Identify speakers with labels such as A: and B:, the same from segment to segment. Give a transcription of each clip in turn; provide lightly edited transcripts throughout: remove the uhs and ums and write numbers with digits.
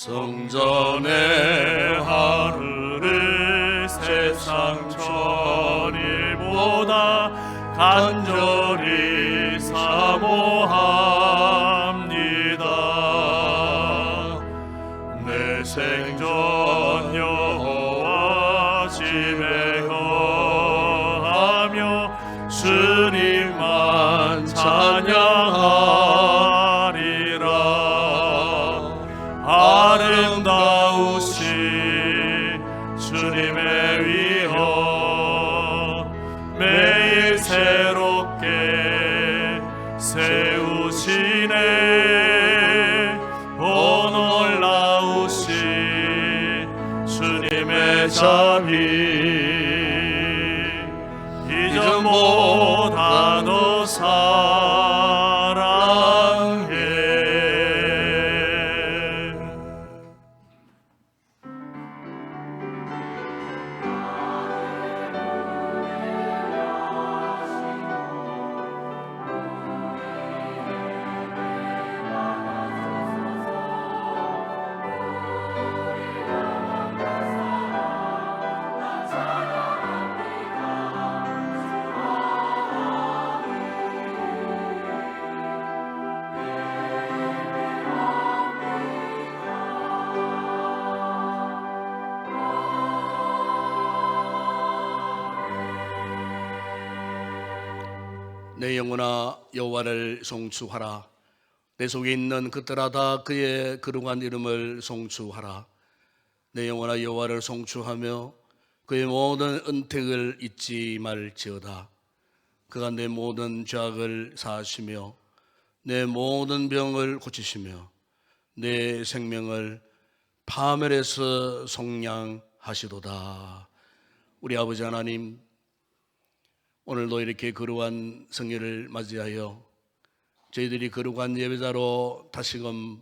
A: 성전의 하루를 세상 천일보다 간절히 사모합니다. 내 생전 여호와 집에 거하며 주님만 찬양하리라. 아름다우신 주님의 위엄 매일 새롭게 세우시네. 오 놀라우신 주님의 자비 이전보다 더 사랑해. 내 영혼아 여호와를 송축하라. 내 속에 있는 그들아 다 그의 거룩한 이름을 송축하라. 내 영혼아 여호와를 송축하며 그의 모든 은택을 잊지 말지어다. 그가 내 모든 죄악을 사하시며 내 모든 병을 고치시며 내 생명을 파멸에서 속량하시도다. 우리 아버지 하나님, 오늘도 이렇게 거룩한 성회를 맞이하여 저희들이 거룩한 예배자로 다시금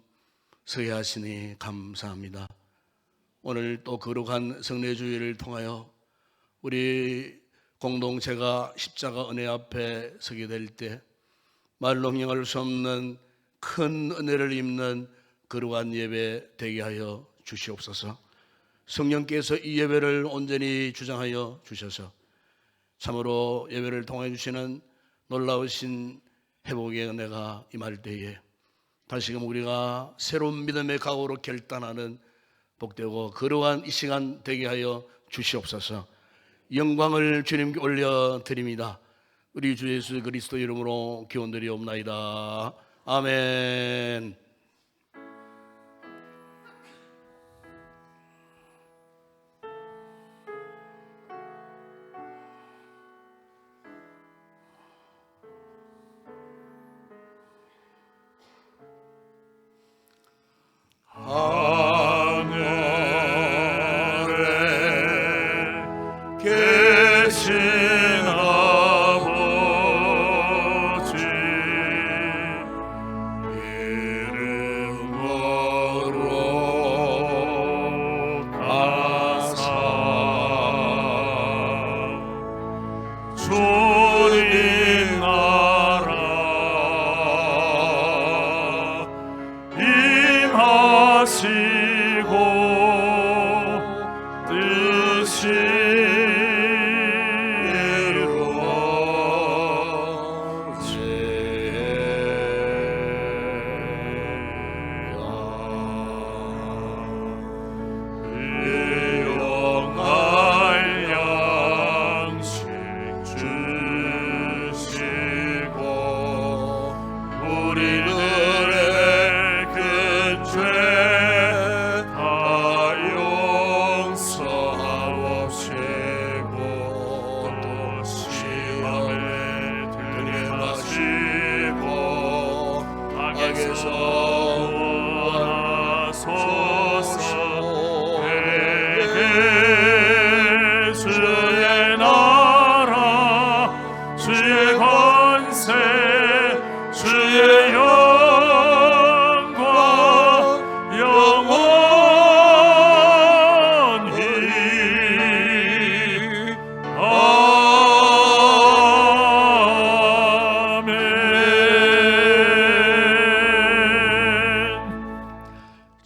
A: 서게 하시니 감사합니다. 오늘 또 거룩한 성례주의를 통하여 우리 공동체가 십자가 은혜 앞에 서게 될 때 말로 형용할 수 없는 큰 은혜를 입는 거룩한 예배 되게 하여 주시옵소서. 성령께서 이 예배를 온전히 주장하여 주셔서 참으로 예배를 통해 주시는 놀라우신 회복의 은혜가 임할 때에 다시금 우리가 새로운 믿음의 각오로 결단하는 복되고 거룩한 이 시간 되게 하여 주시옵소서. 영광을 주님께 올려드립니다. 우리 주 예수 그리스도 이름으로 기원드리옵나이다. 아멘.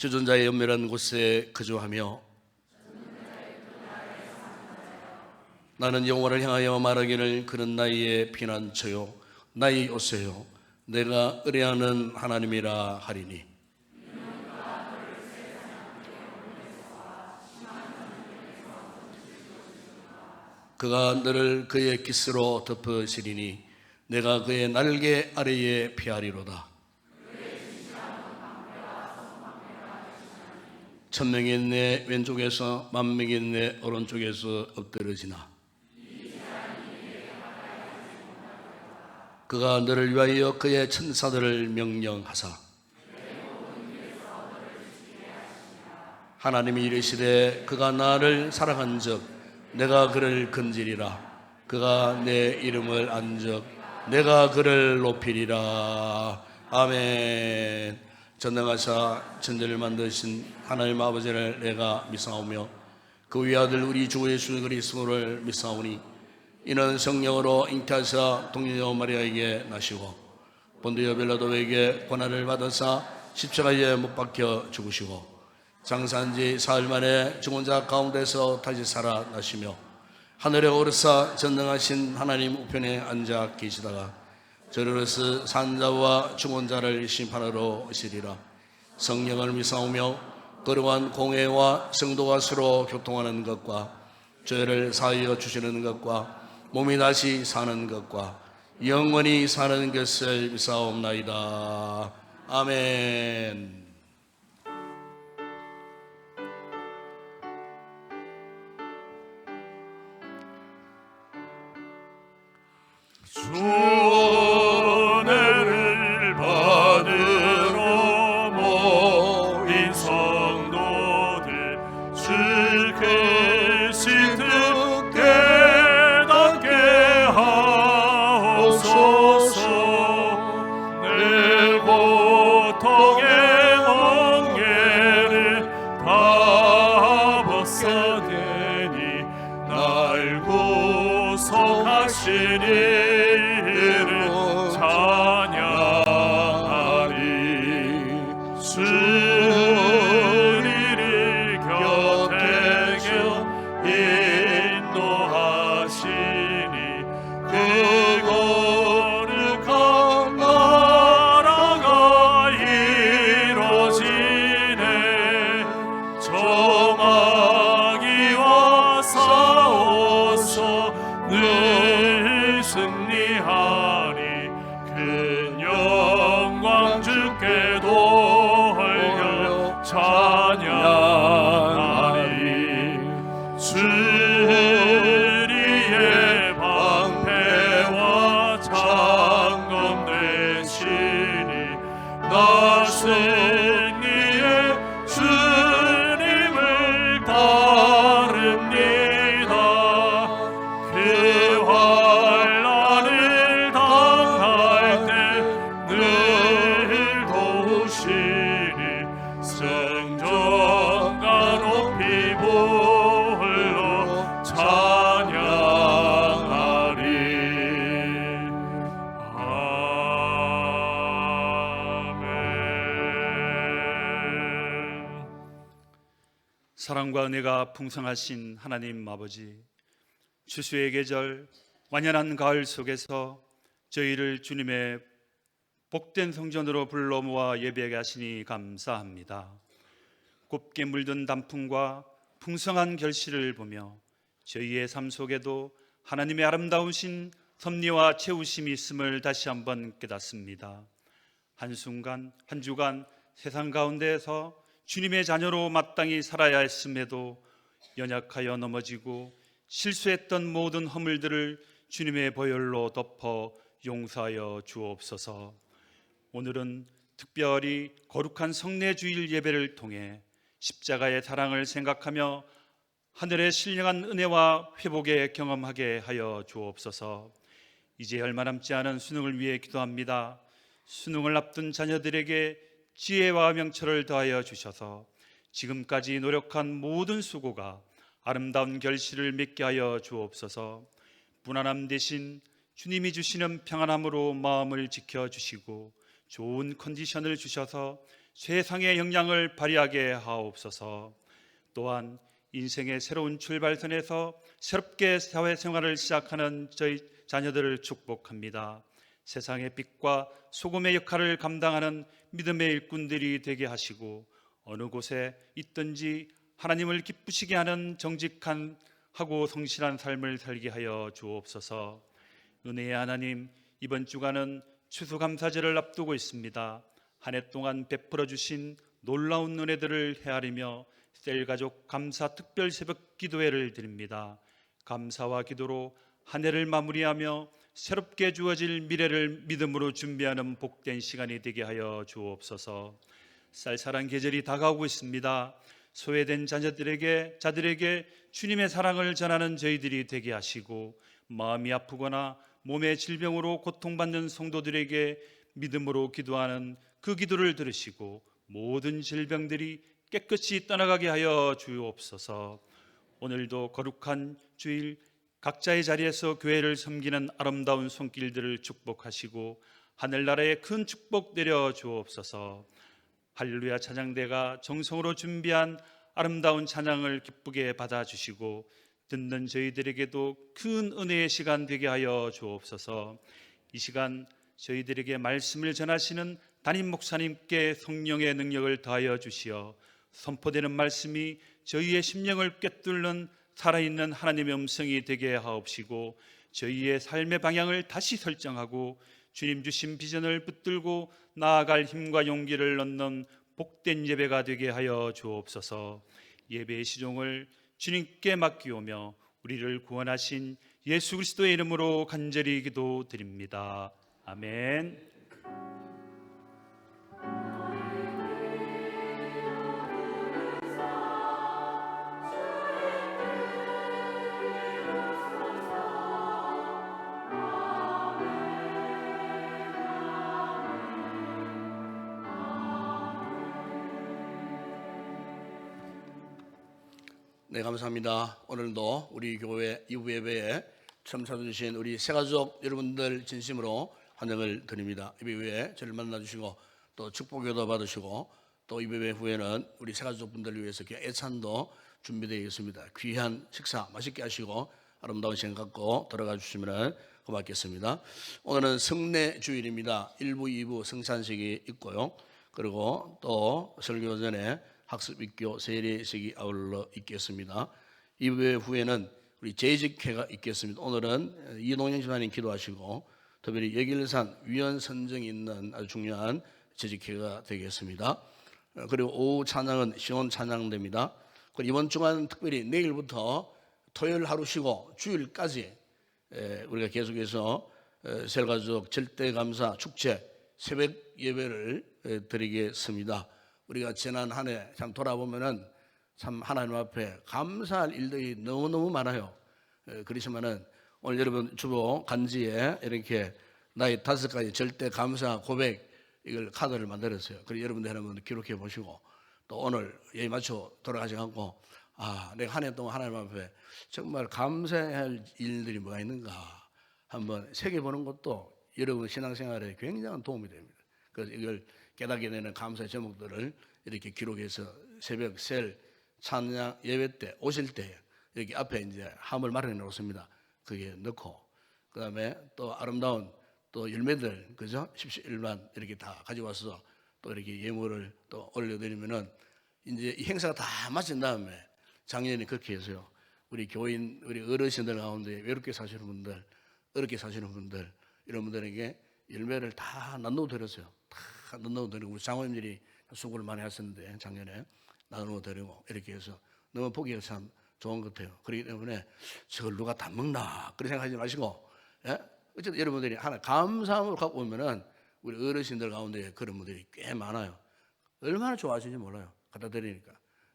A: 주전자의 연멸한 곳에 거주하며 나는 여호와를 향하여 말하기를 그는 나의 피난처요 나의 요새요 내가 의뢰하는 하나님이라 하리니 그가 너를 그의 깃으로 덮으시리니 내가 그의 날개 아래에 피하리로다. 천명이 내 왼쪽에서 만명이 내 오른쪽에서 엎드러지나 그가 너를 위하여 그의 천사들을 명령하사 하나님이 이르시되 그가 나를 사랑한즉 내가 그를 건지리라. 그가 내 이름을 안즉 내가 그를 높이리라. 아멘. 전능하사 천지를 만드신 하나님 아버지를 내가 믿사오며 그 위아들 우리 주 예수 그리스도를 믿사오니 이는 성령으로 잉태하사 동녀 마리아에게 나시고 본디오 빌라도에게 고난을 받으사 십자가에 못 박혀 죽으시고 장사한 지 사흘 만에 죽은 자 가운데서 다시 살아나시며 하늘에 오르사 전능하신 하나님 우편에 앉아 계시다가 저리로서 산 자와 죽은 자를 심판하러 오시리라. 성령을 믿사오며 거룩한 공회와 성도가 서로 교통하는 것과 죄를 사하여 주시는 것과 몸이 다시 사는 것과 영원히 사는 것을 믿사옵나이다. 아멘.
B: 주 은혜를 받으러 모인 성도들 주 계신 듯 깨닫게 하옵소서. 내 고통의 멍에를 다 벗어내니 날 구속하시니 사랑과 은혜가 풍성하신 하나님 아버지, 추수의 계절 완연한 가을 속에서 저희를 주님의 복된 성전으로 불러 모아 예배하게 하시니 감사합니다. 곱게 물든 단풍과 풍성한 결실을 보며 저희의 삶 속에도 하나님의 아름다우신 섭리와 채우심이 있음을 다시 한번 깨닫습니다. 한순간 한 주간 세상 가운데에서 주님의 자녀로 마땅히 살아야 했음에도 연약하여 넘어지고 실수했던 모든 허물들을 주님의 보혈로 덮어 용서하여 주옵소서. 오늘은 특별히 거룩한 성례주일 예배를 통해 십자가의 사랑을 생각하며 하늘의 신령한 은혜와 회복에 경험하게 하여 주옵소서. 이제 얼마 남지 않은 수능을 위해 기도합니다. 수능을 앞둔 자녀들에게 지혜와 명철을 더하여 주셔서 지금까지 노력한 모든 수고가 아름다운 결실을 맺게 하여 주옵소서. 불안함 대신 주님이 주시는 평안함으로 마음을 지켜주시고 좋은 컨디션을 주셔서 최상의 역량을 발휘하게 하옵소서. 또한 인생의 새로운 출발선에서 새롭게 사회생활을 시작하는 저희 자녀들을 축복합니다. 세상의 빛과 소금의 역할을 감당하는 믿음의 일꾼들이 되게 하시고 어느 곳에 있든지 하나님을 기쁘시게 하는 정직한 하고 성실한 삶을 살게 하여 주옵소서. 은혜의 하나님, 이번 주간은 추수감사절을 앞두고 있습니다. 한 해 동안 베풀어 주신 놀라운 은혜들을 헤아리며 셀가족 감사 특별 새벽 기도회를 드립니다. 감사와 기도로 한 해를 마무리하며 새롭게 주어질 미래를 믿음으로 준비하는 복된 시간이 되게 하여 주옵소서. 쌀쌀한 계절이 다가오고 있습니다. 소외된 자들에게 주님의 사랑을 전하는 저희들이 되게 하시고, 마음이 아프거나 몸의 질병으로 고통받는 성도들에게 믿음으로 기도하는 그 기도를 들으시고 모든 질병들이 깨끗이 떠나가게 하여 주옵소서. 오늘도 거룩한 주일 각자의 자리에서 교회를 섬기는 아름다운 손길들을 축복하시고 하늘나라에 큰 축복 내려 주옵소서. 할렐루야 찬양대가 정성으로 준비한 아름다운 찬양을 기쁘게 받아주시고 듣는 저희들에게도 큰 은혜의 시간 되게 하여 주옵소서. 이 시간 저희들에게 말씀을 전하시는 담임 목사님께 성령의 능력을 더하여 주시어 선포되는 말씀이 저희의 심령을 꿰뚫는 살아있는 하나님의 음성이 되게 하옵시고 저희의 삶의 방향을 다시 설정하고 주님 주신 비전을 붙들고 나아갈 힘과 용기를 얻는 복된 예배가 되게 하여 주옵소서. 예배의 시종을 주님께 맡기오며 우리를 구원하신 예수 그리스도의 이름으로 간절히 기도드립니다. 아멘.
A: 네, 감사합니다. 오늘도 우리 교회 이후 예배에 처음 찾아주신 우리 새가족 여러분들 진심으로 환영을 드립니다. 예배 후에 저를 만나주시고 또 축복기도 받으시고 또 예배 후에는 우리 새가족분들을 위해서 애찬도 준비되어 있습니다. 귀한 식사 맛있게 하시고 아름다운 시간 갖고 돌아가 주시면 고맙겠습니다. 오늘은 성례 주일입니다. 1부, 2부 성찬식이 있고요. 그리고 또 설교 전에 학습 입교 세례식이 아울러 있겠습니다. 이회 후에는 우리 재직회가 있겠습니다. 오늘은 이동영 집사님 기도하시고 특별히 여길산 위원 선정이 있는 아주 중요한 재직회가 되겠습니다. 그리고 오후 찬양은 시온 찬양됩니다. 그리고 이번 주간 특별히 내일부터 토요일 하루 쉬고 주일까지 우리가 계속해서 셀가족 절대감사 축제 새벽 예배를 드리겠습니다. 우리가 지난 한 해 참 돌아보면은 참 하나님 앞에 감사할 일들이 너무너무 많아요. 그렇지만은 오늘 여러분 주보 간지에 이렇게 나의 5가지 절대 감사 고백 이걸 카드를 만들었어요. 그래서 여러분들 한번 기록해 보시고 또 오늘 예의 맞춰 돌아가지 않고 내가 한 해 동안 하나님 앞에 정말 감사해야 할 일들이 뭐가 있는가 한번 새겨보는 것도 여러분 신앙생활에 굉장한 도움이 됩니다. 그래서 이걸 깨닫게 되는 감사의 제목들을 이렇게 기록해서 새벽 셀 찬양 예배 때 오실 때 여기 앞에 이제 함을 마련해 놓습니다. 그게 넣고 그다음에 또 아름다운 또 열매들 그죠? 십시일반 이렇게 다 가져와서 또 이렇게 예물을 또 올려드리면은 이제 이 행사가 다 마친 다음에 작년에 그렇게 해서요. 우리 교인 우리 어르신들 가운데 외롭게 사시는 분들 어렵게 사시는 분들 이런 분들에게 열매를 다 나누어 드렸어요. 다 나누어 드리고 우리 장로님들이 수고를 많이 하셨는데 작년에 나누어 드리고 이렇게 해서 너무 보기가 참 좋은 것 같아요. 그렇기 때문에 저걸 누가 다 먹나 그런 생각하지 마시고 어쨌든 여러분들이 하나 감사함을 갖고 오면은 우리 어르신들 가운데 그런 분들이 꽤 많아요. 얼마나 좋아하시는지 몰라요. 갖다 드리니까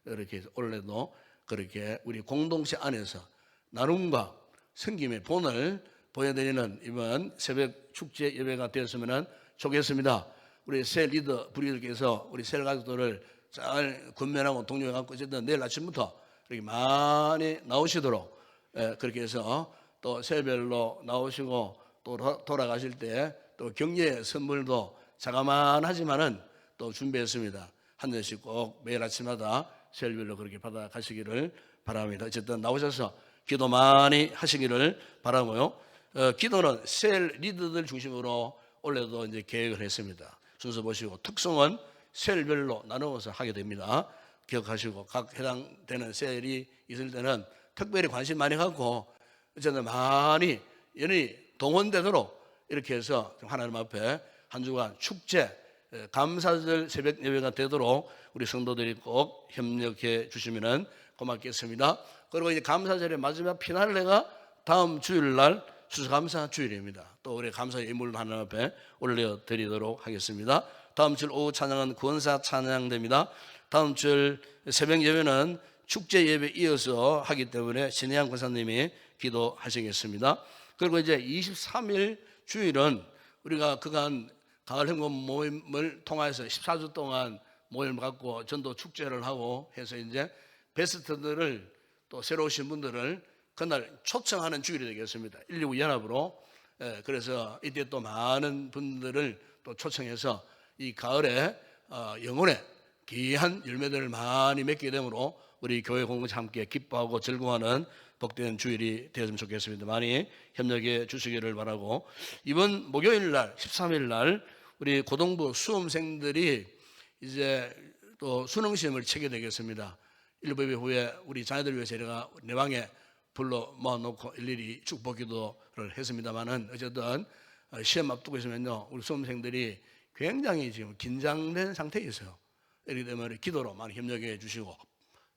A: 이렇게 해서 올해도 그렇게 우리 공동체 안에서 나눔과 섬김의 본을 보여드리는 이번 새벽 축제 예배가 되었으면 좋겠습니다. 우리 새 리더 부리들께서 우리 새 가족들을 잘 권면하고 독려해갖고 어쨌든 내일 아침부터 이렇게 많이 나오시도록 그렇게 해서 또 새별로 나오시고 또 돌아가실 때 또 격려의 선물도 자그만하지만은 또 준비했습니다. 한 잔씩 꼭 매일 아침마다 세일별로 그렇게 받아 가시기를 바랍니다. 어쨌든 나오셔서 기도 많이 하시기를 바라고요. 기도는 셀 리더들 중심으로 올해도 이제 계획을 했습니다. 순서 보시고 특성은 셀별로 나누어서 하게 됩니다. 기억하시고 각 해당되는 셀이 있을 때는 특별히 관심 많이 갖고 어쨌든 많이 연이 동원되도록 이렇게 해서 하나님 앞에 한 주간 축제 감사절 새벽 예배가 되도록 우리 성도들이 꼭 협력해 주시면 고맙겠습니다. 그리고 이제 감사절의 마지막 피날레가 다음 주일날 수수감사 주일입니다. 또 우리 감사 예물을 하나님 앞에 올려드리도록 하겠습니다. 다음 주 오후 찬양은 구원사 찬양됩니다. 다음 주 새벽 예배는 축제 예배 이어서 하기 때문에 신혜양 권사님이 기도하시겠습니다. 그리고 이제 23일 주일은 우리가 그간 가을 행복 모임을 통해서 14주 동안 모임을 갖고 전도 축제를 하고 해서 이제 베스트들을 또 새로 오신 분들을 그날 초청하는 주일이 되겠습니다. 119 연합으로. 그래서 이때 또 많은 분들을 또 초청해서 이 가을에 영혼의 귀한 열매들을 많이 맺게 되므로 우리 교회 공동체 함께 기뻐하고 즐거워하는 복된 주일이 되었으면 좋겠습니다. 많이 협력해 주시기를 바라고, 이번 목요일 날 13일 날 우리 고등부 수험생들이 이제 또 수능시험을 치게 되겠습니다. 일부 예배 후에 우리 자녀들 위해서 제가 내 방에 불러 모아놓고 일일이 축복 기도를 했습니다만은 어쨌든 시험 앞두고 있으면요 우리 수험생들이 굉장히 지금 긴장된 상태에 있어요. 이렇기 때문에 기도로 많이 협력해 주시고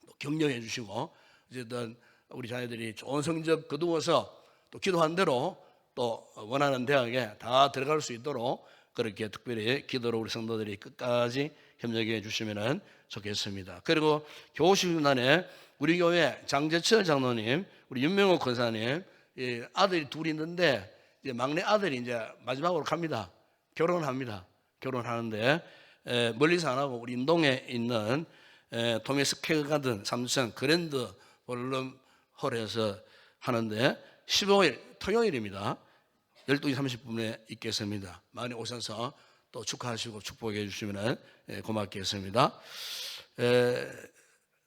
A: 또 격려해 주시고 어쨌든 우리 자녀들이 좋은 성적 거두어서 또 기도한 대로 또 원하는 대학에 다 들어갈 수 있도록 그렇게 특별히 기도로 우리 성도들이 끝까지 협력해 주시면 좋겠습니다. 그리고 교우식단에 우리 교회 장재철 장로님, 우리 윤명호 권사님 아들이 둘이 있는데 이제 막내 아들이 이제 마지막으로 갑니다. 결혼합니다. 결혼하는데 멀리서 안 하고 우리 인동에 있는 토미스 케어가든 삼성 그랜드 볼룸 홀에서 하는데 15일 토요일입니다. 12시 30분에 있겠습니다. 많이 오셔서 또 축하하시고 축복해 주시면 고맙겠습니다.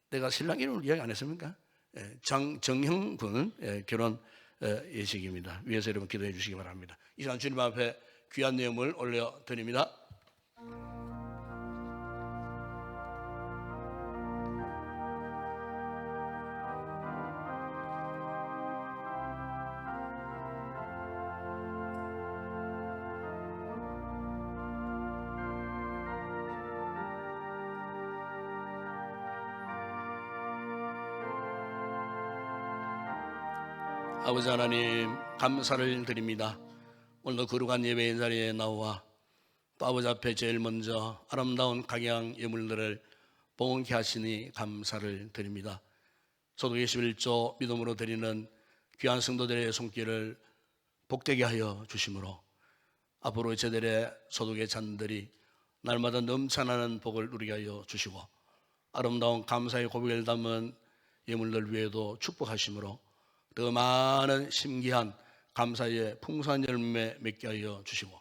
A: 내가 신랑 이름을 이야기 안 했습니까? 정형 군 결혼 예식입니다. 위에서 여러분 기도해 주시기 바랍니다. 이 시간 주님 앞에 귀한 내용을 올려드립니다. 아버지 하나님 감사를 드립니다. 오늘도 거룩한 예배의 자리에 나와 또 아버지 앞에 제일 먼저 아름다운 각양 예물들을 봉헌케 하시니 감사를 드립니다. 소득 21조 믿음으로 드리는 귀한 성도들의 손길을 복되게 하여 주심으로 앞으로 저들의 소득의 잔들이 날마다 넘쳐나는 복을 누리게 하여 주시고 아름다운 감사의 고백을 담은 예물들 위에도 축복하심으로 더 많은 심기한 감사의 풍성한 열매 맺게 하여 주시고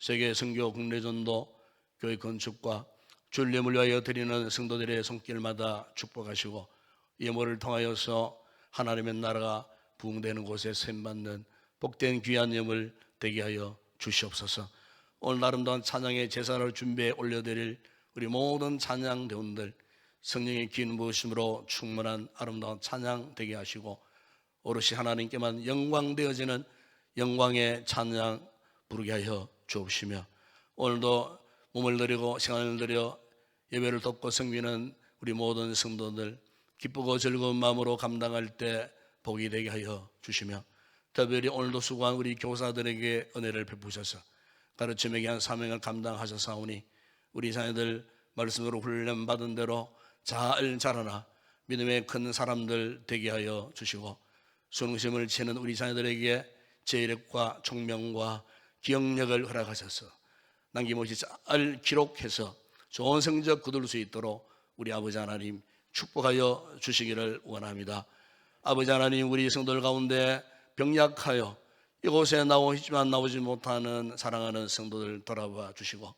A: 세계 선교 국내 전도 교회 건축과 주일 예물 위하여 드리는 성도들의 손길마다 축복하시고 예물을 통하여서 하나님의 나라가 부흥되는 곳에 세임받는 복된 귀한 예물 되게 하여 주시옵소서. 오늘 아름다운 찬양의 제사를 준비해 올려드릴 우리 모든 찬양대원들 성령의 긴 부으심으로 충만한 아름다운 찬양 되게 하시고 오롯이 하나님께만 영광되어지는 영광의 찬양 부르게 하여 주옵시며 오늘도 몸을 들이고 시간을 들여 예배를 돕고 섬기는 우리 모든 성도들 기쁘고 즐거운 마음으로 감당할 때 복이 되게 하여 주시며 특별히 오늘도 수고한 우리 교사들에게 은혜를 베푸셔서 가르침에 대한 사명을 감당하셔사오니 우리 자녀들 말씀으로 훈련받은 대로 잘 자라나 믿음의 큰 사람들 되게 하여 주시고 수능시험을 치는 우리 자녀들에게 재력과 총명과 기억력을 허락하셔서 남김없이 잘 기록해서 좋은 성적 거둘 수 있도록 우리 아버지 하나님 축복하여 주시기를 원합니다. 아버지 하나님 우리 성도들 가운데 병약하여 이곳에 나오지만 나오지 못하는 사랑하는 성도들 돌아봐 주시고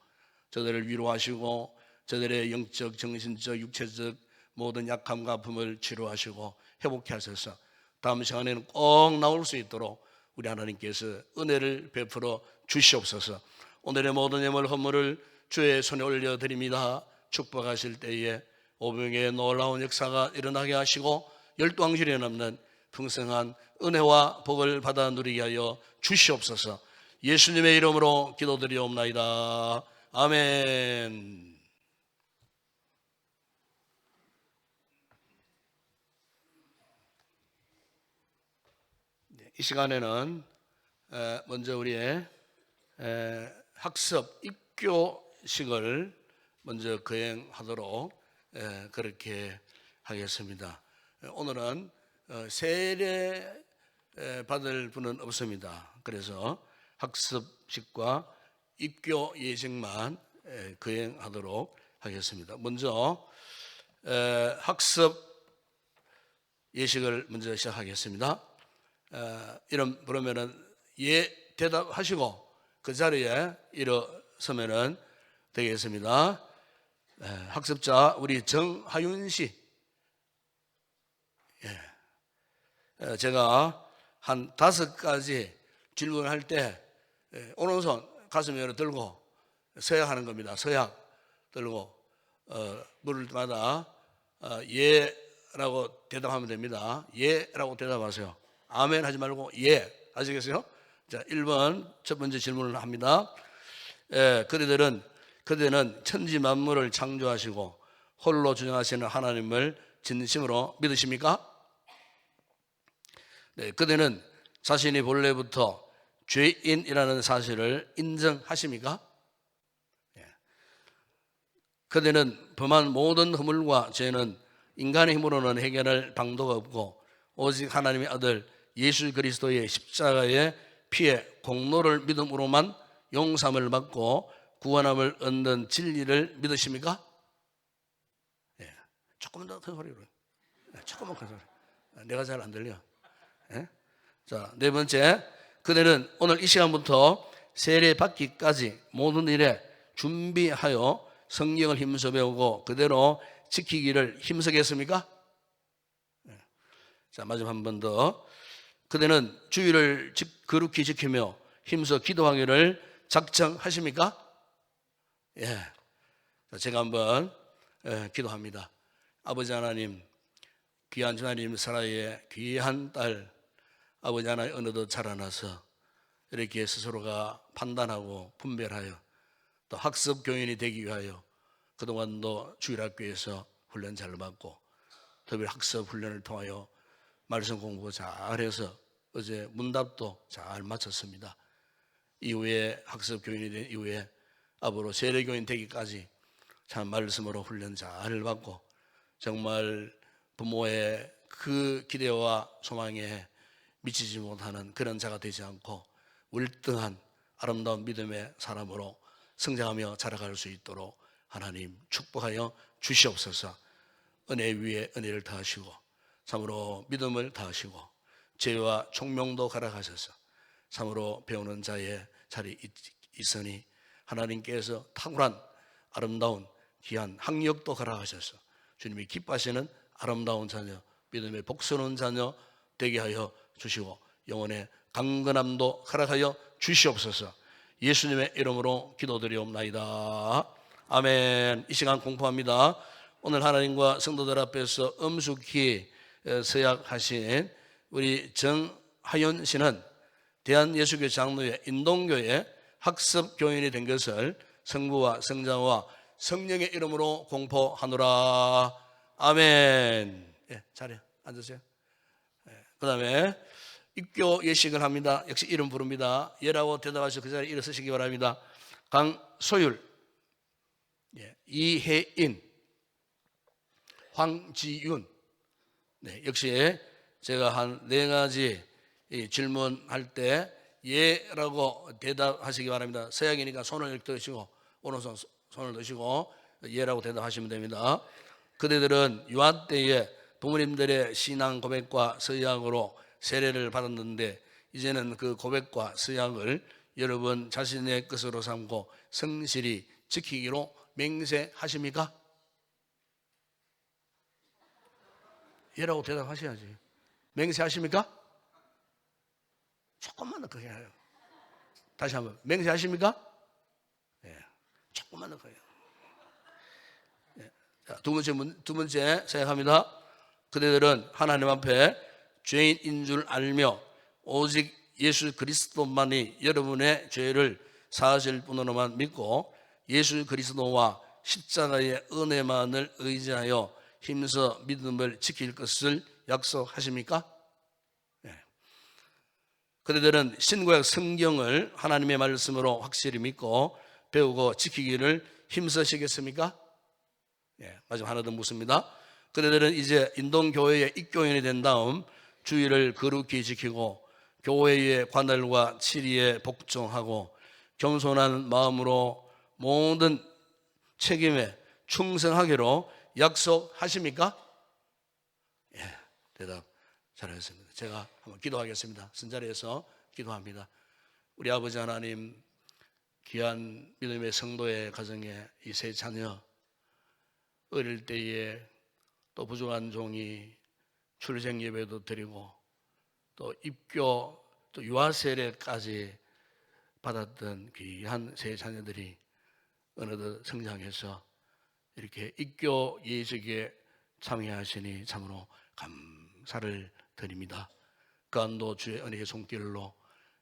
A: 저들을 위로하시고 저들의 영적, 정신적, 육체적 모든 약함과 아픔을 치료하시고 회복케 하셔서 다음 시간에는 꼭 나올 수 있도록 우리 하나님께서 은혜를 베풀어 주시옵소서. 오늘의 모든 예물 헌물을 주의 손에 올려드립니다. 축복하실 때에 오병의 놀라운 역사가 일어나게 하시고 열두왕실에 남는 풍성한 은혜와 복을 받아 누리게 하여 주시옵소서. 예수님의 이름으로 기도드리옵나이다. 아멘. 이 시간에는 먼저 우리의 학습 입교식을 먼저 거행하도록 그렇게 하겠습니다. 오늘은 세례 받을 분은 없습니다. 그래서 학습식과 입교 예식만 거행하도록 하겠습니다. 먼저 학습 예식을 먼저 시작하겠습니다. 이름 부르면은 예 대답하시고 그 자리에 일어서면은 되겠습니다. 학습자 우리 정하윤 씨, 제가 한 5가지 질문할 때 오른손 가슴에 들고 서약하는 겁니다. 서약 들고 물을 때마다 예라고 대답하면 됩니다. 예라고 대답하세요. 아멘 하지 말고 예. 아시겠어요? 자, 1번 첫 번째 질문을 합니다. 그대는 천지 만물을 창조하시고 홀로 주장하시는 하나님을 진심으로 믿으십니까? 네, 그대는 자신이 본래부터 죄인이라는 사실을 인정하십니까? 그대는 범한 모든 허물과 죄는 인간의 힘으로는 해결할 방도가 없고 오직 하나님의 아들 예수 그리스도의 십자가의 피의 공로를 믿음으로만 용서함을 받고 구원함을 얻는 진리를 믿으십니까? 조금만 더 큰 소리로. 조금만 큰 소리. 내가 잘 안 들려. 자, 네 번째, 그대는 오늘 이 시간부터 세례 받기까지 모든 일에 준비하여 성경을 힘써 배우고 그대로 지키기를 힘쓰겠습니까? 자, 마지막 한 번 더. 그대는 주의를 거룩히 지키며 힘써 기도하기를 작정하십니까? 자, 제가 한번 기도합니다. 아버지 하나님, 귀한 주나님 사랑의 귀한 딸 아버지 하나님 어느덧 자라나서 이렇게 스스로가 판단하고 분별하여 또 학습 교인이 되기 위하여 그동안도 주일학교에서 훈련 잘 받고 특히 학습 훈련을 통하여 말씀 공부 잘해서 어제 문답도 잘 마쳤습니다. 이후에 학습 교인이 된 이후에 앞으로 세례교인 되기까지 참 말씀으로 훈련 잘 받고 정말 부모의 그 기대와 소망에 미치지 못하는 그런 자가 되지 않고 월등한 아름다운 믿음의 사람으로 성장하며 자라갈 수 있도록 하나님 축복하여 주시옵소서. 은혜 위에 은혜를 더하시고 참으로 믿음을 더하시고 죄와 총명도 가라가셔서 참으로 배우는 자의 자리 있으니 하나님께서 탁월한 아름다운 귀한 학력도 가라가셔서 주님이 기뻐하시는 아름다운 자녀, 믿음의 복스러운 자녀 되게 하여 주시고 영혼의 강건함도 허락하여 주시옵소서. 예수님의 이름으로 기도드리옵나이다. 아멘. 이 시간 공포합니다. 오늘 하나님과 성도들 앞에서 엄숙히 서약하신 우리 정하윤 씨는 대한예수교 장로회 인동교회 학습교인이 된 것을 성부와 성자와 성령의 이름으로 공포하노라. 아멘. 자리에 앉으세요. 그 다음에 입교 예식을 합니다. 역시 이름 부릅니다. 예라고 대답하셔서 그 자리에 일어서시기 바랍니다. 강소율, 이혜인, 황지윤. 역시 제가 한 4가지 질문할 때 예라고 대답하시기 바랍니다. 서양이니까 손을 이렇게 드시고 오른손 손을 드시고 예라고 대답하시면 됩니다. 그대들은 유아 때에 부모님들의 신앙 고백과 서약으로 세례를 받았는데 이제는 그 고백과 서약을 여러분 자신의 것으로 삼고 성실히 지키기로 맹세하십니까? 예라고 대답하셔야지. 맹세하십니까? 조금만 더 크게 해요. 다시 한번 맹세하십니까? 예, 조금만 더 크게. 예. 자, 두 번째 생각합니다. 그대들은 하나님 앞에 죄인인 줄 알며 오직 예수 그리스도만이 여러분의 죄를 사하실 분으로만 믿고 예수 그리스도와 십자가의 은혜만을 의지하여 힘써 믿음을 지킬 것을 약속하십니까? 네. 그대들은 신구약 성경을 하나님의 말씀으로 확실히 믿고 배우고 지키기를 힘쓰시겠습니까? 네. 마지막 하나 더 묻습니다. 그대들은 이제 인동교회의 입교인이 된 다음 주의를 거룩히 지키고 교회의 관할과 치리에 복종하고 겸손한 마음으로 모든 책임에 충성하기로 약속하십니까? 예, 대답 잘하셨습니다. 제가 한번 기도하겠습니다. 쓴자리에서 기도합니다. 우리 아버지 하나님, 귀한 믿음의 성도의 가정에 이 세 자녀, 어릴 때에 또 부족한 종이 출생 예배도 드리고 또 입교 또 유아 세례까지 받았던 귀한 세 자녀들이 어느덧 성장해서 이렇게 입교 예식에 참여하시니 참으로 감사를 드립니다. 그안도 주의 은혜의 손길로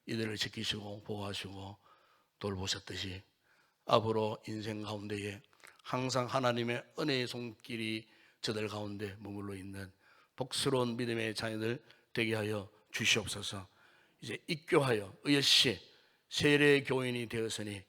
A: 이들을 지키시고 보호하시고 돌보셨듯이 앞으로 인생 가운데에 항상 하나님의 은혜의 손길이 저들 가운데 머물러 있는 복스러운 믿음의 자녀들 되게 하여 주시옵소서. 이제 입교하여 의시 세례교인이 되었으니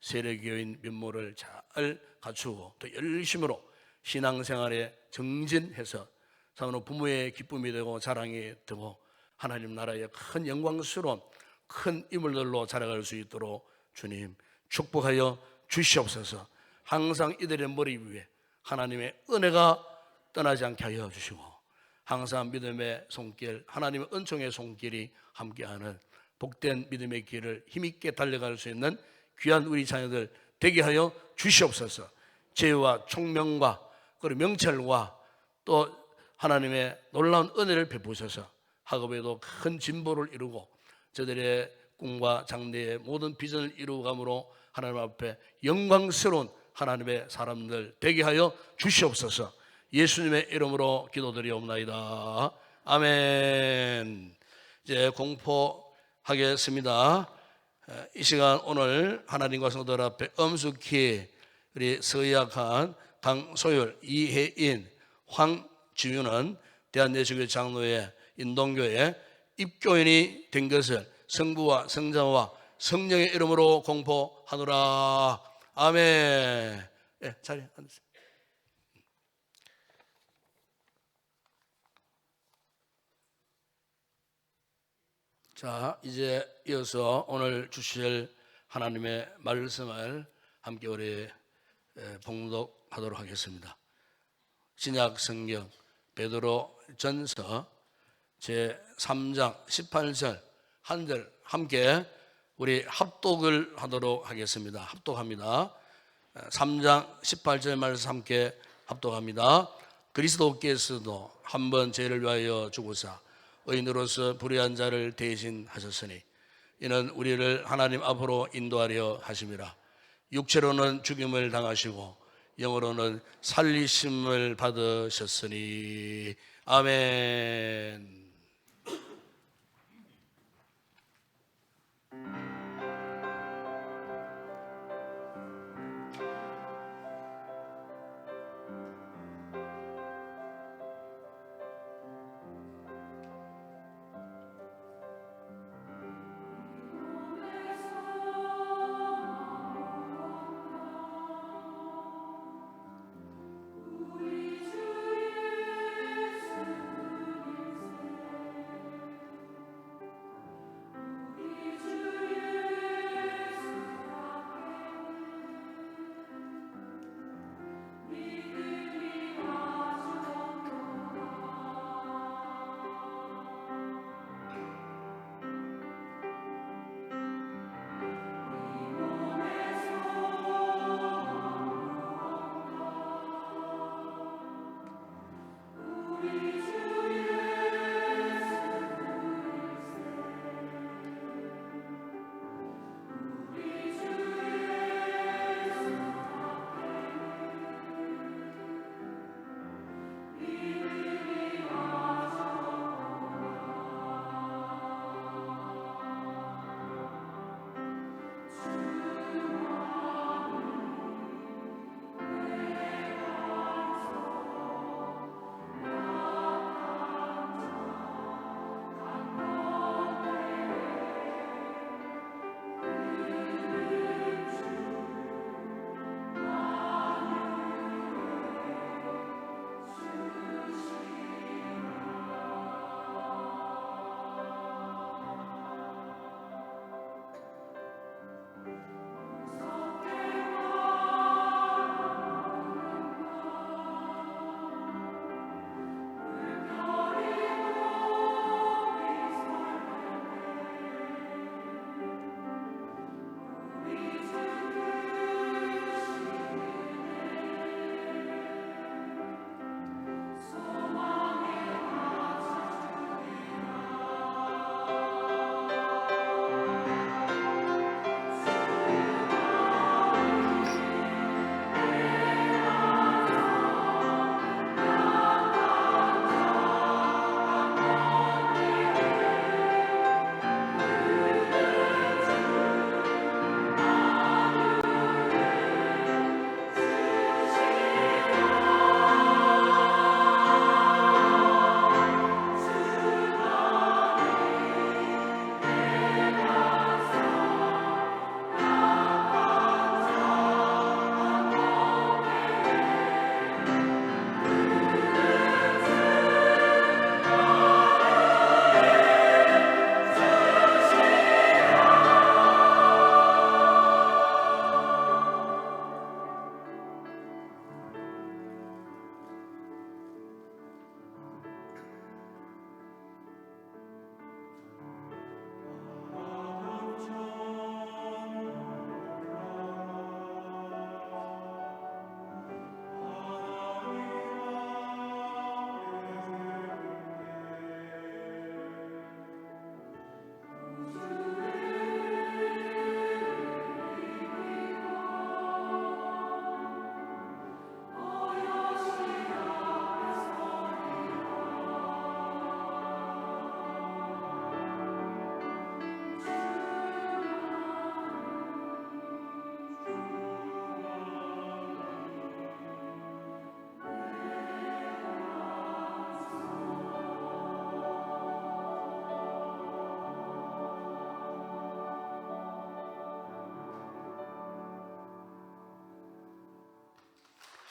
A: 세례교인 면모를 잘 갖추고 또 열심으로 신앙생활에 정진해서 참으로 부모의 기쁨이 되고 자랑이 되고 하나님 나라의 큰 영광스러운 큰 인물들로 자라갈 수 있도록 주님 축복하여 주시옵소서. 항상 이들의 머리 위에 하나님의 은혜가 떠나지 않게 하여 주시고 항상 믿음의 손길, 하나님의 은총의 손길이 함께하는 복된 믿음의 길을 힘있게 달려갈 수 있는 귀한 우리 자녀들 되게 하여 주시옵소서. 지혜와 총명과 그리고 명철과 또 하나님의 놀라운 은혜를 베푸셔서 학업에도 큰 진보를 이루고 저들의 꿈과 장래의 모든 비전을 이루감으로 하나님 앞에 영광스러운 하나님의 사람들 되게 하여 주시옵소서. 예수님의 이름으로 기도드리옵나이다. 아멘. 이제 공포하겠습니다. 이 시간 오늘 하나님과 성도들 앞에 엄숙히 우리 서약한 강소율, 이혜인, 황지윤은 대한예수교회 장로회 인동교회 입교인이 된 것을 성부와 성자와 성령의 이름으로 공포하노라. 아멘. 예, 자리에 앉으세요. 자, 이제 이어서 오늘 주실 하나님의 말씀을 함께 우리 봉독하도록 하겠습니다. 신약 성경 베드로 전서 제 3장 18절 한 절 함께 우리 합독을 하도록 하겠습니다. 합독합니다. 3장 18절 말씀 함께 합독합니다. 그리스도께서도 한 번 죄를 위하여 죽으사 의인으로서 불의한 자를 대신하셨으니 이는 우리를 하나님 앞으로 인도하려 하심이라. 육체로는 죽임을 당하시고 영으로는 살리심을 받으셨으니. 아멘.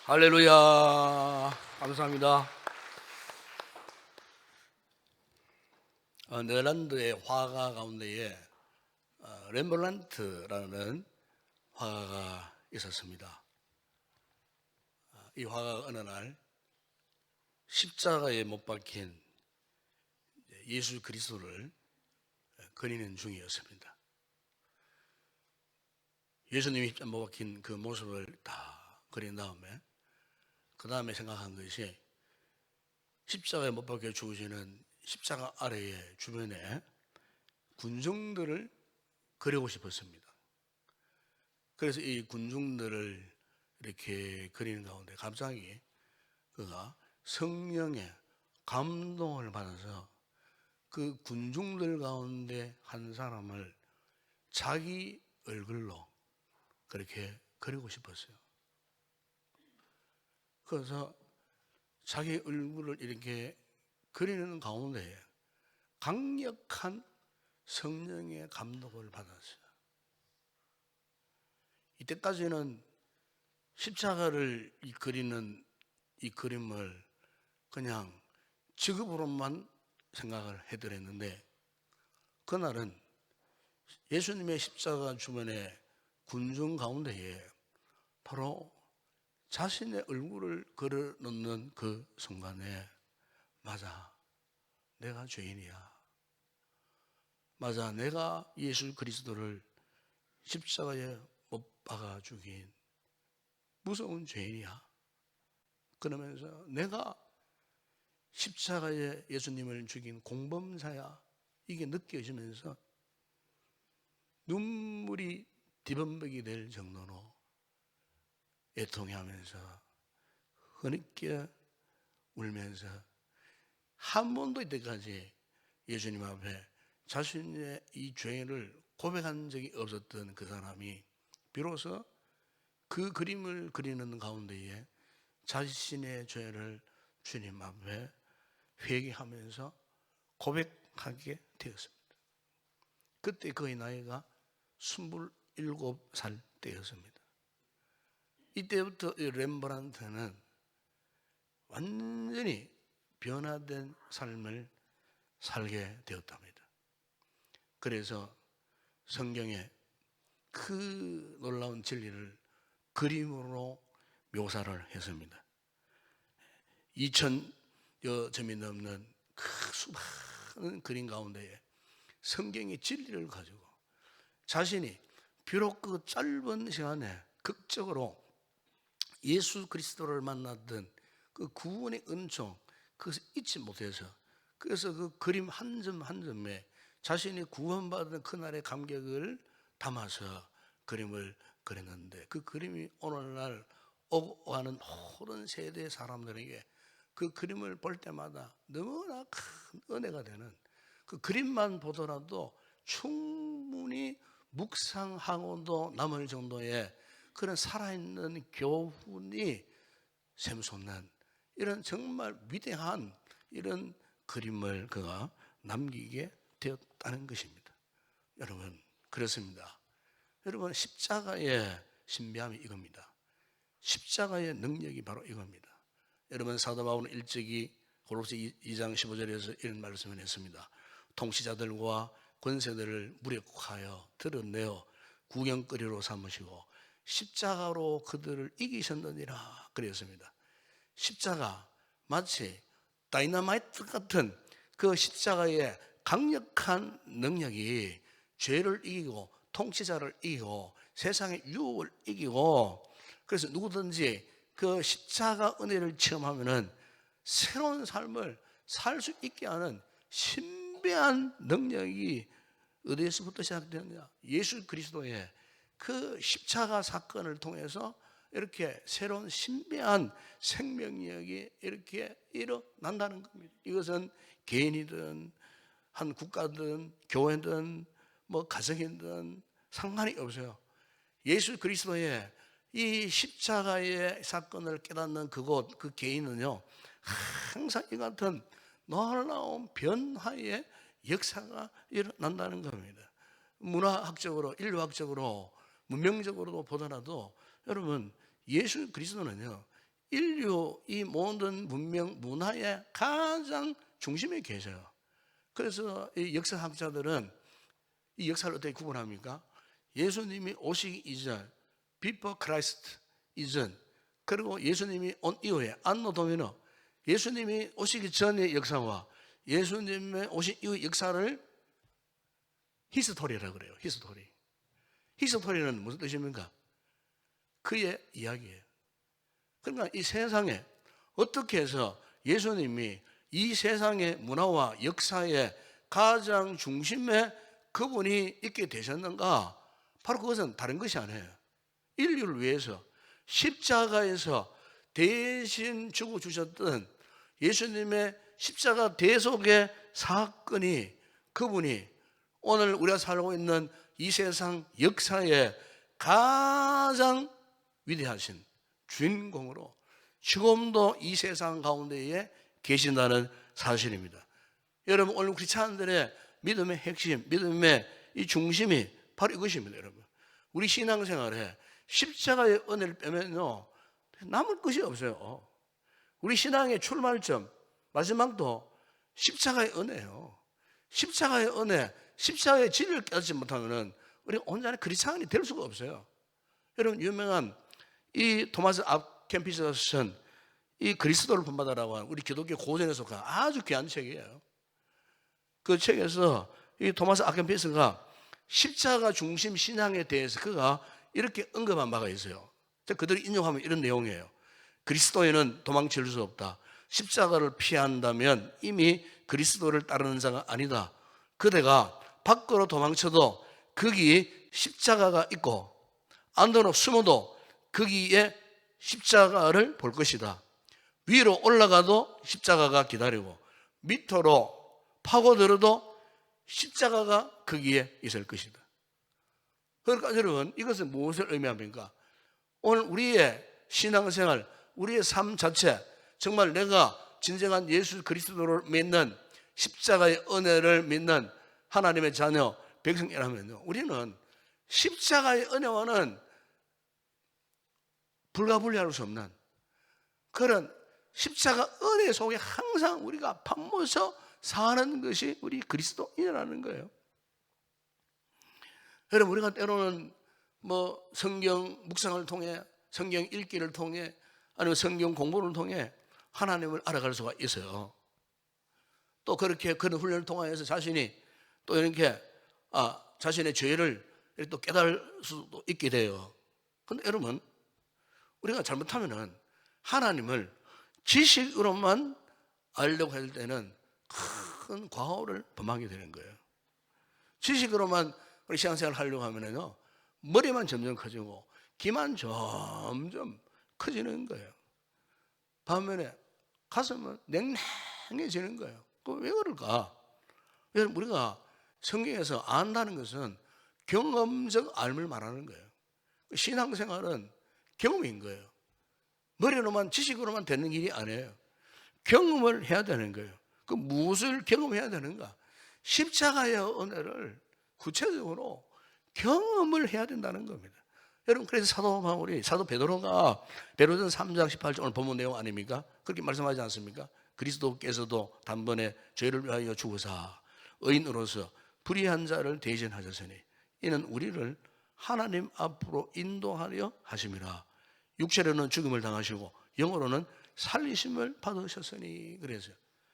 A: 할렐루야. 감사합니다. 네덜란드의 화가 가운데에 렘브란트라는 화가가 있었습니다. 이 화가가 어느 날 십자가에 못 박힌 예수 그리스도를 그리는 중이었습니다. 예수님이 십자가에 못 박힌 그 모습을 다 그린 다음에 그 다음에 생각한 것이 십자가에 못 박혀 죽으시는 십자가 아래에 주변에 군중들을 그리고 싶었습니다. 그래서 이 군중들을 이렇게 그리는 가운데 갑자기 그가 성령의 감동을 받아서 그 군중들 가운데 한 사람을 자기 얼굴로 그렇게 그리고 싶었어요. 그래서 자기 얼굴을 이렇게 그리는 가운데 강력한 성령의 감동을 받았어요. 이때까지는 십자가를 그리는 이 그림을 그냥 직업으로만 생각을 해드렸는데 그날은 예수님의 십자가 주변에 군중 가운데에 바로 자신의 얼굴을 걸어놓는 그 순간에 맞아, 내가 죄인이야. 맞아, 내가 예수 그리스도를 십자가에 못 박아 죽인 무서운 죄인이야. 그러면서 내가 십자가에 예수님을 죽인 공범자야. 이게 느껴지면서 눈물이 뒤범벅이 될 정도로 애통해하면서 흐느껴 울면서 한 번도 이때까지 예수님 앞에 자신의 이 죄를 고백한 적이 없었던 그 사람이 비로소 그 그림을 그리는 가운데에 자신의 죄를 주님 앞에 회개하면서 고백하게 되었습니다. 그때 그의 나이가 27살 때였습니다. 이때부터 렘브란트는 완전히 변화된 삶을 살게 되었답니다. 그래서 성경에 그 놀라운 진리를 그림으로 묘사를 했습니다. 2000여 점이 넘는 그 수많은 그림 가운데에 성경의 진리를 가지고 자신이 비록 그 짧은 시간에 극적으로 예수 그리스도를 만났던 그 구원의 은총, 그것을 잊지 못해서 그래서 그 그림 한 점 한 점에 자신이 구원받은 그날의 감격을 담아서 그림을 그렸는데 그 그림이 오늘날 오고 가는 모든 세대 사람들에게 그 그림을 볼 때마다 너무나 큰 은혜가 되는 그 그림만 보더라도 충분히 묵상하고도 남을 정도의 그런 살아있는 교훈이 샘솟는 이런 정말 위대한 이런 그림을 그가 남기게 되었다는 것입니다. 여러분, 그렇습니다. 여러분, 십자가의 신비함이 이겁니다. 십자가의 능력이 바로 이겁니다. 여러분, 사도 바울은 일찍이 골로새 2장 15절에서 이런 말씀을 했습니다. 통치자들과 권세들을 무력하여 드러내어 구경거리로 삼으시고 십자가로 그들을 이기셨느니라 그랬습니다. 십자가 마치 다이너마이트 같은 그 십자가의 강력한 능력이 죄를 이기고 통치자를 이기고 세상의 유혹을 이기고 그래서 누구든지 그 십자가 은혜를 체험하면은 새로운 삶을 살 수 있게 하는 신비한 능력이 어디에서부터 시작되느냐? 예수 그리스도의 그 십자가 사건을 통해서 이렇게 새로운 신비한 생명력이 이렇게 일어난다는 겁니다. 이것은 개인이든 한 국가든 교회든 뭐 가정이든 상관이 없어요. 예수 그리스도의 이 십자가의 사건을 깨닫는 그곳, 그 개인은요 항상 이 같은 놀라운 변화의 역사가 일어난다는 겁니다. 문화학적으로, 인류학적으로, 문명적으로도 보더라도 여러분 예수 그리스도는요 인류 이 모든 문명 문화의 가장 중심에 계셔요. 그래서 이 역사학자들은 이 역사를 어떻게 구분합니까? 예수님이 오시기 이전, before Christ 이전, 그리고 예수님이 온 이후에 안노 도미노, 예수님이 오시기 전의 역사와 예수님의 오신 이후의 역사를 히스토리라고 그래요. 히스토리. 히스토리는 무슨 뜻입니까? 그의 이야기예요. 그러니까 이 세상에 어떻게 해서 예수님이 이 세상의 문화와 역사의 가장 중심에 그분이 있게 되셨는가? 바로 그것은 다른 것이 아니에요. 인류를 위해서 십자가에서 대신 죽어주셨던 예수님의 십자가 대속의 사건이, 그분이 오늘 우리가 살고 있는 이 세상 역사의 가장 위대하신 주인공으로 지금도 이 세상 가운데에 계신다는 사실입니다. 여러분, 오늘 크리스찬들의 믿음의 핵심, 믿음의 이 중심이 바로 이것입니다. 여러분, 우리 신앙생활에 십자가의 은혜를 빼면요 남을 것이 없어요. 우리 신앙의 출발점, 마지막도 십자가의 은혜예요. 십자가의 은혜, 십자가의 진리를 깨닫지 못하면 우리가 온전히 크리스찬이 될 수가 없어요. 여러분, 유명한 이 토마스 아켄피스가 쓴 이 그리스도를 본받아라고 하는 우리 기독교 고전에 속한 아주 귀한 책이에요. 그 책에서 이 토마스 아켄피스가 십자가 중심 신앙에 대해서 그가 이렇게 언급한 바가 있어요. 그들이 인용하면 이런 내용이에요. 그리스도에는 도망칠 수 없다. 십자가를 피한다면 이미 그리스도를 따르는 자가 아니다. 그대가 밖으로 도망쳐도 거기 십자가가 있고 안으로 숨어도 거기에 십자가를 볼 것이다. 위로 올라가도 십자가가 기다리고 밑으로 파고들어도 십자가가 거기에 있을 것이다. 그러니까 여러분, 이것은 무엇을 의미합니까? 오늘 우리의 신앙생활, 우리의 삶 자체, 정말 내가 진정한 예수 그리스도를 믿는, 십자가의 은혜를 믿는 하나님의 자녀, 백성이라면요, 우리는 십자가의 은혜와는 불가분리할 수 없는 그런 십자가 은혜 속에 항상 우리가 밤모서 사는 것이 우리 그리스도인이라는 거예요. 여러분, 우리가 때로는 뭐 성경 묵상을 통해, 성경 읽기를 통해, 아니면 성경 공부를 통해 하나님을 알아갈 수가 있어요. 또 그렇게 그런 훈련을 통해서 자신이 또 이렇게 자신의 죄를 또 깨달을 수도 있게 돼요. 그런데 여러분, 우리가 잘못하면은 하나님을 지식으로만 알려고 할 때는 큰 과오를 범하게 되는 거예요. 지식으로만 우리 신앙생활을 하려고 하면은요, 머리만 점점 커지고 귀만 점점 커지는 거예요. 반면에 가슴은 냉랭해지는 거예요. 왜 그럴까? 여러분, 우리가 성경에서 안다는 것은 경험적 알을 말하는 거예요. 신앙생활은 경험인 거예요. 머리로만 지식으로만 되는 일이 아니에요. 경험을 해야 되는 거예요. 그 무엇을 경험해야 되는가? 십자가의 은혜를 구체적으로 경험을 해야 된다는 겁니다. 여러분, 그래서 사도 바울이, 사도 베드로가 베드로전서 3장 18절 오늘 본문 내용 아닙니까? 그렇게 말씀하지 않습니까? 그리스도께서도 단번에 죄를 위하여 죽으사 의인으로서 불의한 자를 대신하셨으니 이는 우리를 하나님 앞으로 인도하려 하심이라. 육체로는 죽음을 당하시고 영으로는 살리심을 받으셨으니. 그래서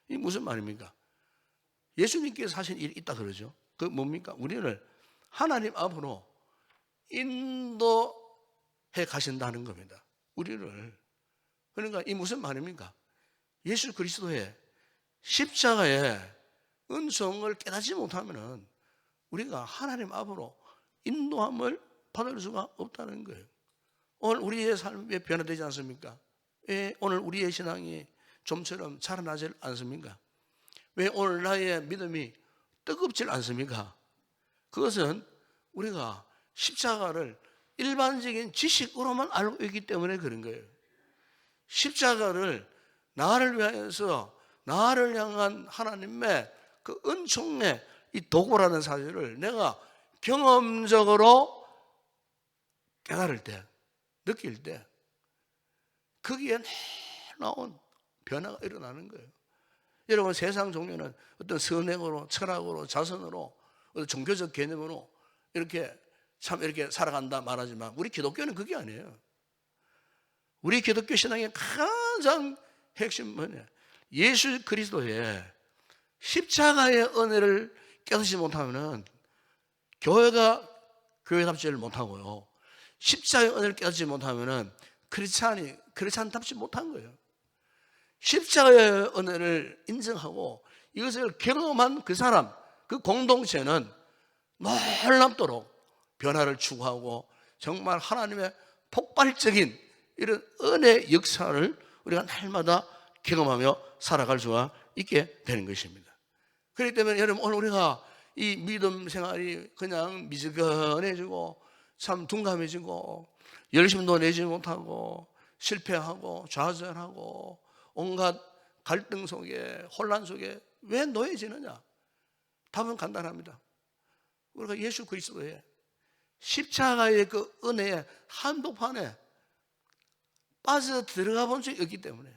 A: 이 무슨 말입니까? 예수님께서 하신 일이 있다 그러죠. 그 뭡니까? 우리를 하나님 앞으로 인도해 가신다는 겁니다. 우리를. 그러니까 이 무슨 말입니까? 예수 그리스도의 십자가의 은총을 깨닫지 못하면 우리가 하나님 앞으로 인도함을 받을 수가 없다는 거예요. 오늘 우리의 삶이 변화되지 않습니까? 왜 오늘 우리의 신앙이 좀처럼 자라나지 않습니까? 왜 오늘 나의 믿음이 뜨겁지 않습니까? 그것은 우리가 십자가를 일반적인 지식으로만 알고 있기 때문에 그런 거예요. 십자가를 나를 위하여서 나를 향한 하나님의 그 은총의 이 도구라는 사실을 내가 경험적으로 깨달을 때, 느낄 때, 거기에 놀라운 변화가 일어나는 거예요. 여러분, 세상 종교는 어떤 선행으로, 철학으로, 자선으로, 어떤 종교적 개념으로 이렇게 참 이렇게 살아간다 말하지만, 우리 기독교는 그게 아니에요. 우리 기독교 신앙의 가장 핵심은 뭐냐? 예수 그리스도의 십자가의 은혜를 깨닫지 못하면 교회가 교회답지를 못하고요, 십자가의 은혜를 깨닫지 못하면 크리스찬답지 못한 거예요. 십자가의 은혜를 인정하고 이것을 경험한 그 사람, 그 공동체는 놀랍도록 변화를 추구하고 정말 하나님의 폭발적인 이런 은혜 역사를 우리가 날마다 경험하며 살아갈 수가 있게 되는 것입니다. 그렇기 때문에 여러분, 오늘 우리가 이 믿음 생활이 그냥 미지근해지고 참 둔감해지고 열심도 내지 못하고 실패하고 좌절하고 온갖 갈등 속에 혼란 속에 왜 놓여지느냐? 답은 간단합니다. 우리가 예수 그리스도의 십자가의 그 은혜의 한복판에 빠져 들어가 본 적이 없기 때문에,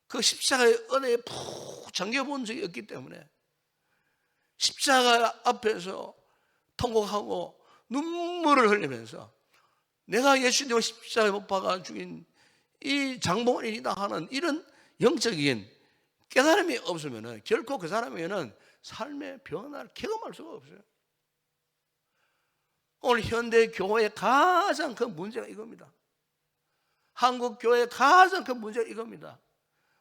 A: 그 십자가의 은혜에 푹 잠겨본 적이 없기 때문에, 십자가 앞에서 통곡하고 눈물을 흘리면서 내가 예수님을 십자가에 못 박아 죽인 이 장본인이다 하는 이런 영적인 깨달음이 없으면 결코 그 사람에게는 삶의 변화를 경험할 수가 없어요. 오늘 현대 교회의 가장 큰 문제가 이겁니다. 한국 교회의 가장 큰 문제가 이겁니다.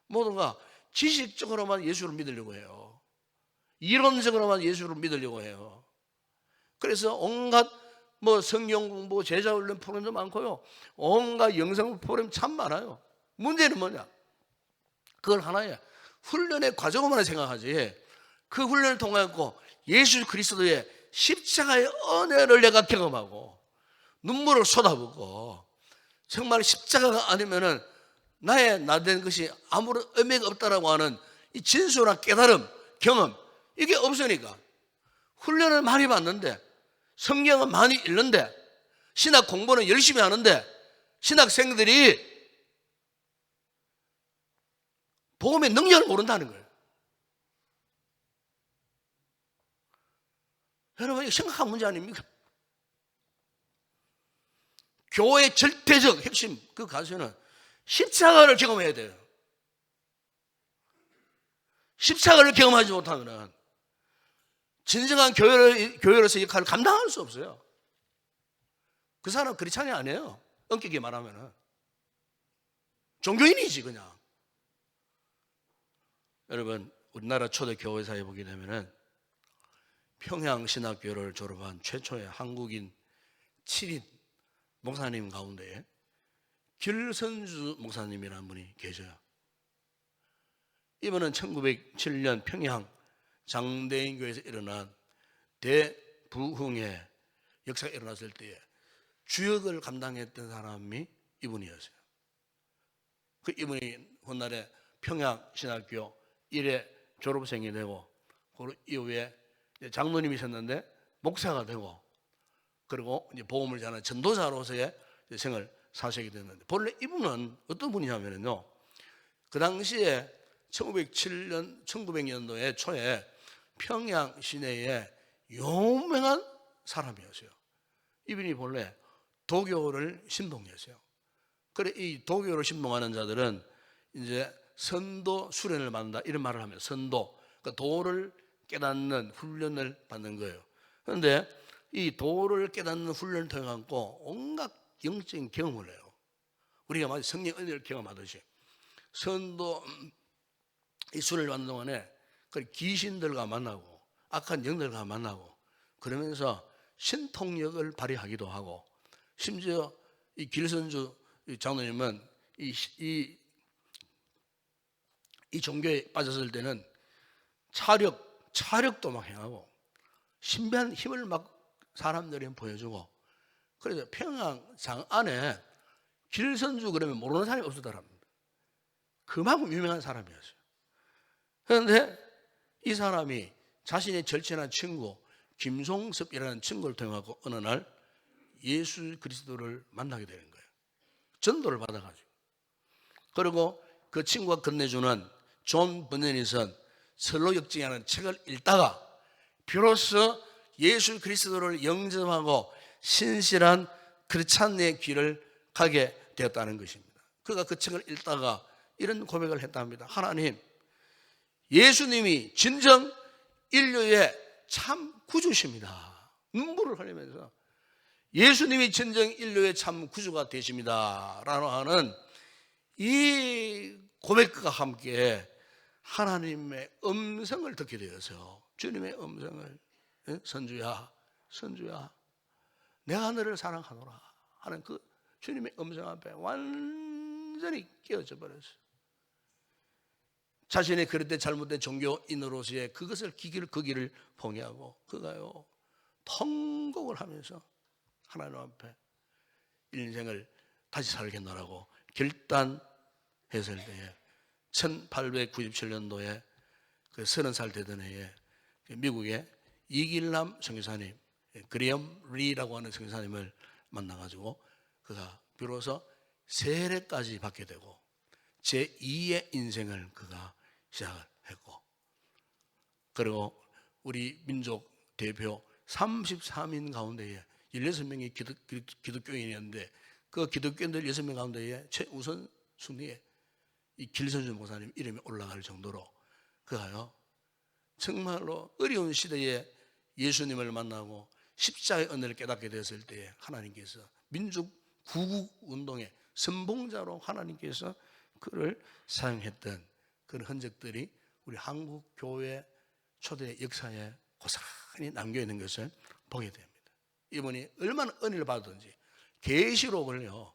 A: 모두가 지식적으로만 예수를 믿으려고 해요. 이론적으로만 예수를 믿으려고 해요. 그래서 온갖 성경 공부, 제자 훈련 프로그램도 많고요, 온갖 영상 프로그램 참 많아요. 문제는 뭐냐? 그걸 하나의 훈련의 과정으로만 생각하지, 그 훈련을 통하여 예수 그리스도의 십자가의 은혜를 내가 경험하고 눈물을 쏟아붓고 정말 십자가가 아니면은 나 된 것이 아무런 의미가 없다라고 하는 이 진솔한 깨달음, 경험, 이게 없으니까 훈련을 많이 받는데, 성경은 많이 읽는데, 신학 공부는 열심히 하는데 신학생들이 복음의 능력을 모른다는 거예요. 여러분, 이거 심각한 문제 아닙니까? 교회의 절대적 핵심 그 가수는 십자가를 경험해야 돼요. 십자가를 경험하지 못하면 진정한 교회로서 역할을 감당할 수 없어요. 그 사람은 크리스찬이 아니에요. 엄격히 말하면 종교인이지 그냥. 여러분, 우리나라 초대 교회사에 보게 되면은 평양신학교를 졸업한 최초의 한국인 7인 목사님 가운데 길선주 목사님이라는 분이 계셔요. 이분은 1907년 평양 장대인교에서 일어난 대부흥의 역사가 일어났을 때에 주역을 감당했던 사람이 이분이었어요. 그 이분이 훗날에 평양신학교 1회 졸업생이 되고, 그 이후에 장로님이셨는데 목사가 되고, 그리고 이제 복음을 전하는 전도자로서의 생을 사시게 됐는데, 본래 이분은 어떤 분이냐면요, 그 당시에 1900년도에 초에 평양 시내에 유명한 사람이었어요. 이분이 본래 도교를 신봉했어요. 그래, 이 도교를 신봉하는 자들은 이제 선도 수련을 받는다 이런 말을 하면 선도, 그러니까 도를 깨닫는 훈련을 받는 거예요. 그런데 이 도를 깨닫는 훈련을 통해 갖고 온갖 영적인 경험을 해요. 우리가 마치 성령 은혜를 경험하듯이 선도 이 수련을 받는 동안에 귀신들과 만나고 악한 영들과 만나고 그러면서 신통력을 발휘하기도 하고, 심지어 이 길선주 장로님은 이 종교에 빠졌을 때는 차력도 막 행하고 신비한 힘을 막 사람들이 보여주고, 그래서 평양장 안에 길선주 그러면 모르는 사람이 없었더랍니다. 그만큼 유명한 사람이었어요. 그런데 이 사람이 자신의 절친한 친구 김송섭이라는 친구를 통해 어느 날 예수 그리스도를 만나게 되는 거예요. 전도를 받아가지고. 그리고 그 친구가 건네주는 존 버너닛은 선로 역정이라는 책을 읽다가 비로소 예수 그리스도를 영접하고 신실한 크리스찬의 길을 가게 되었다는 것입니다. 그가 그 책을 읽다가 이런 고백을 했답니다. 하나님, 예수님이 진정 인류의 참 구주십니다. 눈물을 흘리면서 예수님이 진정 인류의 참 구주가 되십니다 라고 하는 이 고백과 함께 하나님의 음성을 듣게 되어서 주님의 음성을, 선주야 선주야 내가 너를 사랑하노라 하는 그 주님의 음성 앞에 완전히 깨어져 버렸어요. 자신의 그릇된 잘못된 종교인으로서의 그것을 그 길을 봉해하고 그가요 통곡을 하면서 하나님 앞에 인생을 다시 살겠노라고 결단했을 때에 1897년도에 그 30살 되던 해에 미국의 이길남 선교사님 그레엄 리라고 하는 선교사님을 만나가지고 그가 비로소 세례까지 받게 되고 제2의 인생을 그가 시작을 했고, 그리고 우리 민족 대표 33인 가운데에 16명이 기독교인이었는데 그 기독교인들 6명 가운데에 최우선 순위에 이 길선주 목사님 이름이 올라갈 정도로 그가요 정말로 어려운 시대에 예수님을 만나고 십자가의 은혜를 깨닫게 되었을 때에 하나님께서 민족 구국 운동의 선봉자로 하나님께서 그를 사용했던 그런 흔적들이 우리 한국 교회 초대 역사에 고스란히 남겨 있는 것을 보게 됩니다. 이분이 얼마나 은혜를 받았든지 계시록을요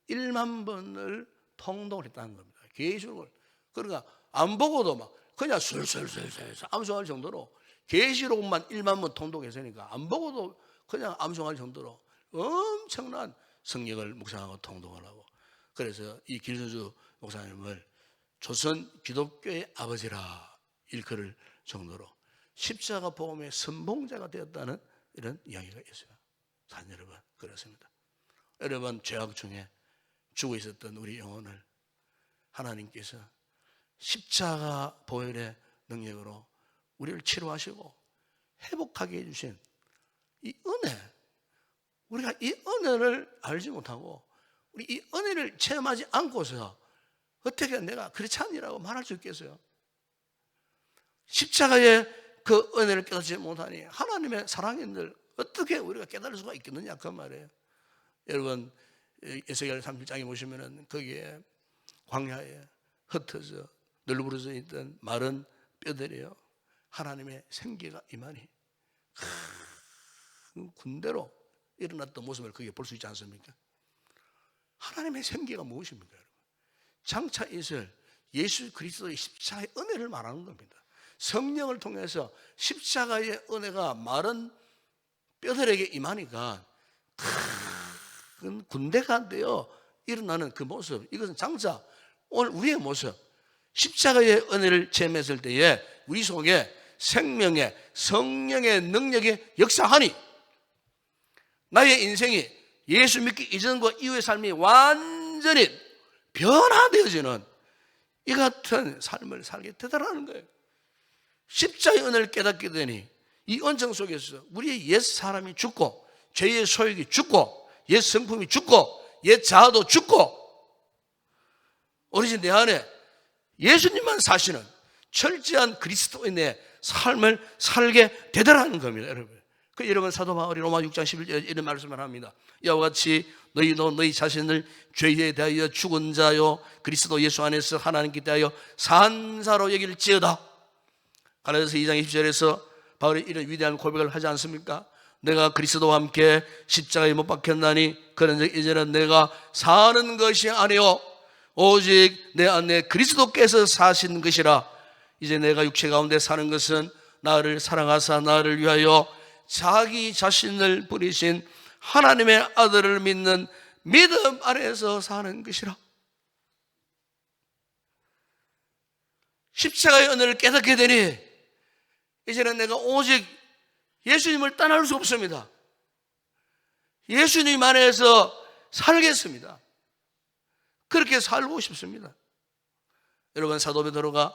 A: 1만 번을 통독을 했다는 겁니다. 계시록을 그러니까 안 보고도 막 그냥 술술술술 암송할 정도로 계시록만 1만 번 통독했으니까 안 보고도 그냥 암송할 정도로 엄청난 성경을 묵상하고 통독을 하고, 그래서 이 길선주 목사님을 조선 기독교의 아버지라 일컬을 정도로 십자가 복음의 선봉자가 되었다는 이런 이야기가 있어요. 사는 여러분, 그렇습니다. 여러분 죄악 중에 죽어 있었던 우리 영혼을 하나님께서 십자가 보혈의 능력으로 우리를 치료하시고 회복하게 해주신 이 은혜, 우리가 이 은혜를 알지 못하고 우리 이 은혜를 체험하지 않고서 어떻게 내가 크리스찬이라고 말할 수 있겠어요? 십자가의 그 은혜를 깨닫지 못하니 하나님의 사랑인들 어떻게 우리가 깨달을 수가 있겠느냐 그 말이에요. 여러분 에스겔 37장에 보시면은 거기에 광야에 흩어져 널브러져 있던 마른 뼈들이요 하나님의 생기가 임하니 군대로 일어났던 모습을 거기에 볼 수 있지 않습니까? 하나님의 생기가 무엇입니까? 여러분? 장차 있을 예수 그리스도의 십자가의 은혜를 말하는 겁니다. 성령을 통해서 십자가의 은혜가 마른 뼈들에게 임하니까 큰 군대가 되어 일어나는 그 모습, 이것은 장차 오늘 우리의 모습, 십자가의 은혜를 체험했을 때에 우리 속에 생명의 성령의 능력이 역사하니 나의 인생이 예수 믿기 이전과 이후의 삶이 완전히 변화되어지는 이 같은 삶을 살게 되더라는 거예요. 십자가의 은혜를 깨닫게 되니 이 언정 속에서 우리의 옛 사람이 죽고 죄의 소욕이 죽고 옛 성품이 죽고 옛 자아도 죽고 오로지 내 안에 예수님만 사시는 철저한 그리스도인의 삶을 살게 되더라는 겁니다. 여러분, 여러분 사도 바울이 로마 6장 11절 이런 말씀을 합니다. 이와 같이 너희도 너희 자신을 죄에 대하여 죽은 자요 그리스도 예수 안에서 하나님께 대하여 산 자로 여길지어다. 갈라디아서 2장 20절에서 바울이 이런 위대한 고백을 하지 않습니까? 내가 그리스도와 함께 십자가에 못 박혔나니 그런즉 이제는 내가 사는 것이 아니요 오직 내 안에 그리스도께서 사신 것이라. 이제 내가 육체 가운데 사는 것은 나를 사랑하사 나를 위하여 자기 자신을 부리신 하나님의 아들을 믿는 믿음 안에서 사는 것이라. 십자가의 은혜를 깨닫게 되니 이제는 내가 오직 예수님을 떠날 수 없습니다. 예수님 안에서 살겠습니다. 그렇게 살고 싶습니다. 여러분, 사도 베드로가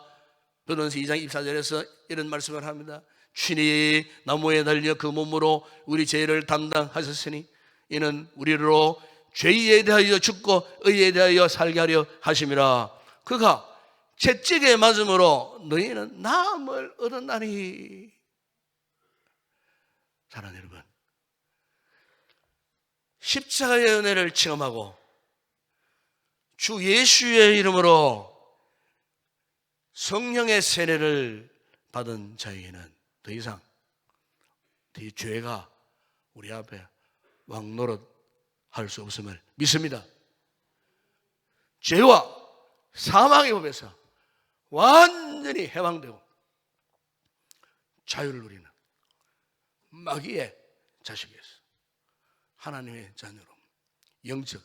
A: 베드로전서 2장 24절에서 이런 말씀을 합니다. 친히 나무에 달려 그 몸으로 우리 죄를 담당하셨으니 이는 우리로 죄에 대하여 죽고 의에 대하여 살게 하려 하심이라. 그가 채찍에 맞음으로 너희는 나음을 얻었나니. 사랑하는 여러분, 십자가의 은혜를 체험하고 주 예수의 이름으로 성령의 세례를 받은 자에게는 더 이상 이 죄가 우리 앞에 왕노릇 할 수 없음을 믿습니다. 죄와 사망의 법에서 완전히 해방되고 자유를 누리는 마귀의 자식에서 하나님의 자녀로 영적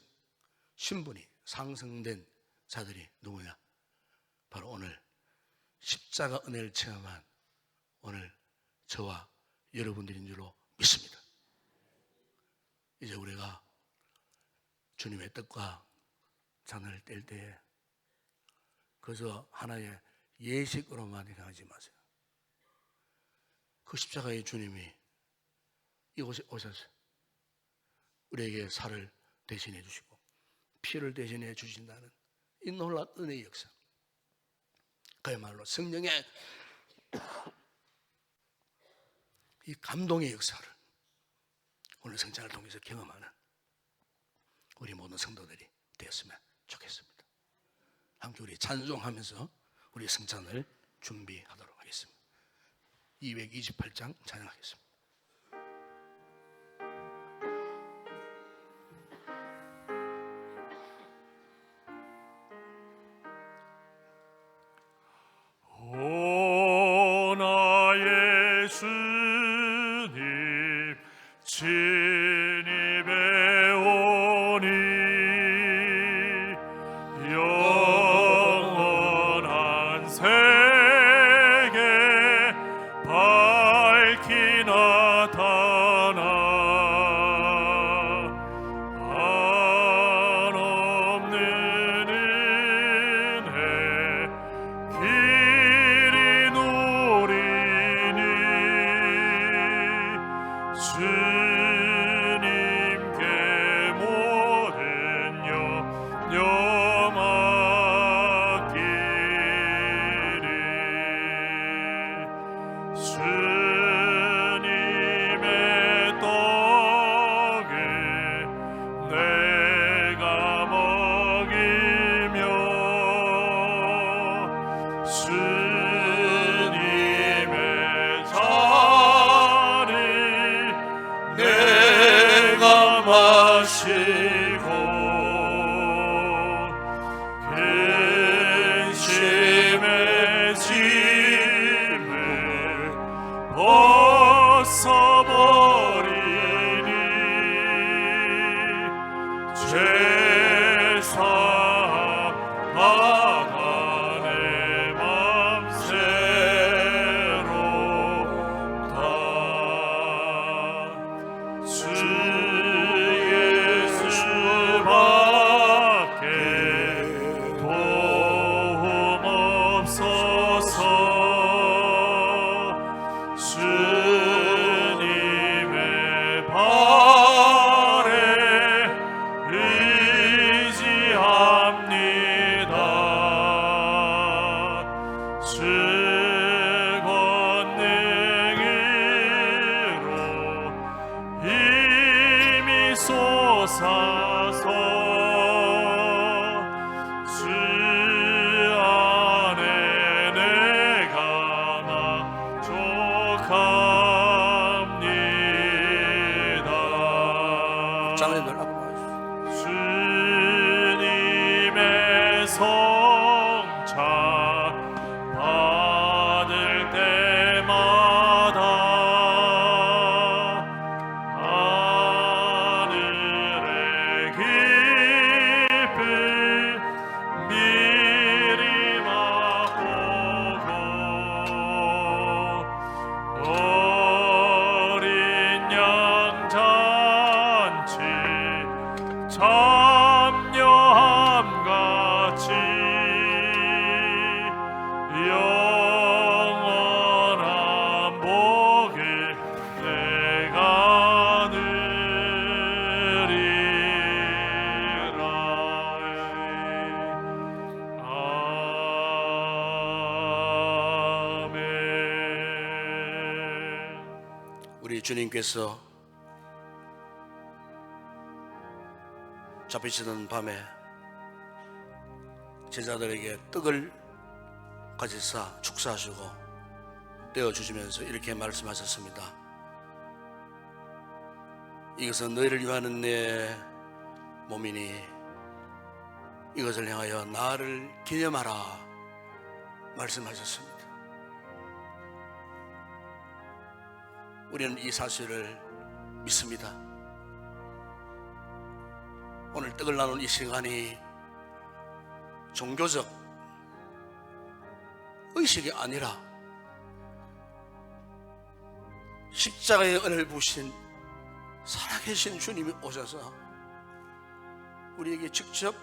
A: 신분이 상승된 자들이 누구냐? 바로 오늘 십자가 은혜를 체험한 오늘 저와 여러분들인 줄로 믿습니다. 이제 우리가 주님의 뜻과 잔을 뗄 때에 그저 하나의 예식으로만 생각하지 마세요. 그 십자가의 주님이 이곳에 오셔서 우리에게 살을 대신해 주시고 피를 대신해 주신다는 이 놀라운 은혜의 역사, 그야말로 성령의 이 감동의 역사를 오늘 성찬을 통해서 경험하는 우리 모든 성도들이 되었으면 좋겠습니다. 함께 우리 찬송하면서 우리 성찬을 준비하도록 하겠습니다. 228장 찬양하겠습니다.
C: 오 나의 주님 친히 배우니 영원한 세계 밝히 나타나 한없는 은혜 길이 누리니 주님께 모든 염려 맡기리. 주님의 떡을 내가 먹이며 주님의 잔을 내가 마시고 근심의 짐을 벗어버리니 죄사하가 내 맘 새롭다. 주 예수밖에 도움 없어서 주님의 발에 의지합니다. 주 권능으로 힘이 솟아서 주 안에 내가 만족합니다.
A: 자매들 앞으로 와주십시오.
C: 주님의 성찬 받을 때마다 하늘의 기쁨 미리 맛보고 어린 양 잔치 참여함같이
A: 주님께서 잡히시던 밤에 제자들에게 떡을 가지사 축사하시고 떼어주시면서 이렇게 말씀하셨습니다. 이것은 너희를 위하는 내 몸이니 이것을 향하여 나를 기념하라 말씀하셨습니다. 우리는 이 사실을 믿습니다. 오늘 떡을 나눈 이 시간이 종교적 의식이 아니라 십자가의 은혜를 부으신 살아계신 주님이 오셔서 우리에게 직접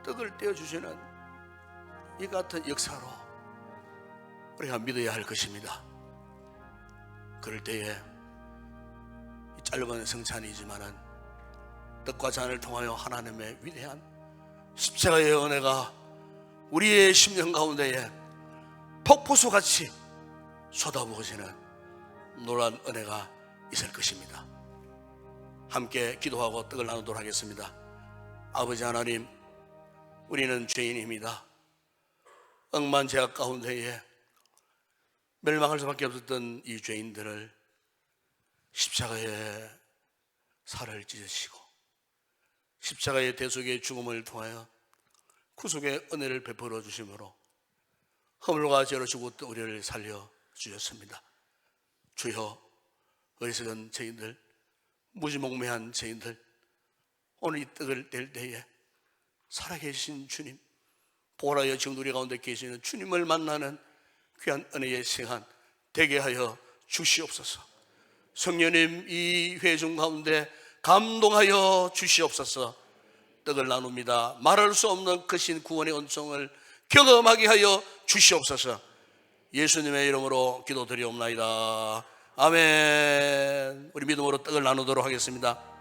A: 떡을 떼어주시는 이 같은 역사로 우리가 믿어야 할 것입니다. 그럴 때에 이 짧은 성찬이지만은 떡과 잔을 통하여 하나님의 위대한 십자가의 은혜가 우리의 심령 가운데에 폭포수같이 쏟아부어지는 놀라운 은혜가 있을 것입니다. 함께 기도하고 떡을 나누도록 하겠습니다. 아버지 하나님, 우리는 죄인입니다. 억만 죄악 가운데에 멸망할 수밖에 없었던 이 죄인들을 십자가에 살을 찢으시고 십자가의 대속의 죽음을 통하여 구속의 은혜를 베풀어 주심으로 허물과 죄로 죽었던 우리를 살려 주셨습니다. 주여, 어리석은 죄인들, 무지몽매한 죄인들, 오늘 이 떡을 뗄 때에 살아계신 주님, 보라여 지금 우리 가운데 계시는 주님을 만나는 귀한 은혜의 시간 되게 하여 주시옵소서. 성령님, 이 회중 가운데 감동하여 주시옵소서. 떡을 나눕니다. 말할 수 없는 크신 구원의 은총을 경험하게 하여 주시옵소서. 예수님의 이름으로 기도드리옵나이다. 아멘. 우리 믿음으로 떡을 나누도록 하겠습니다.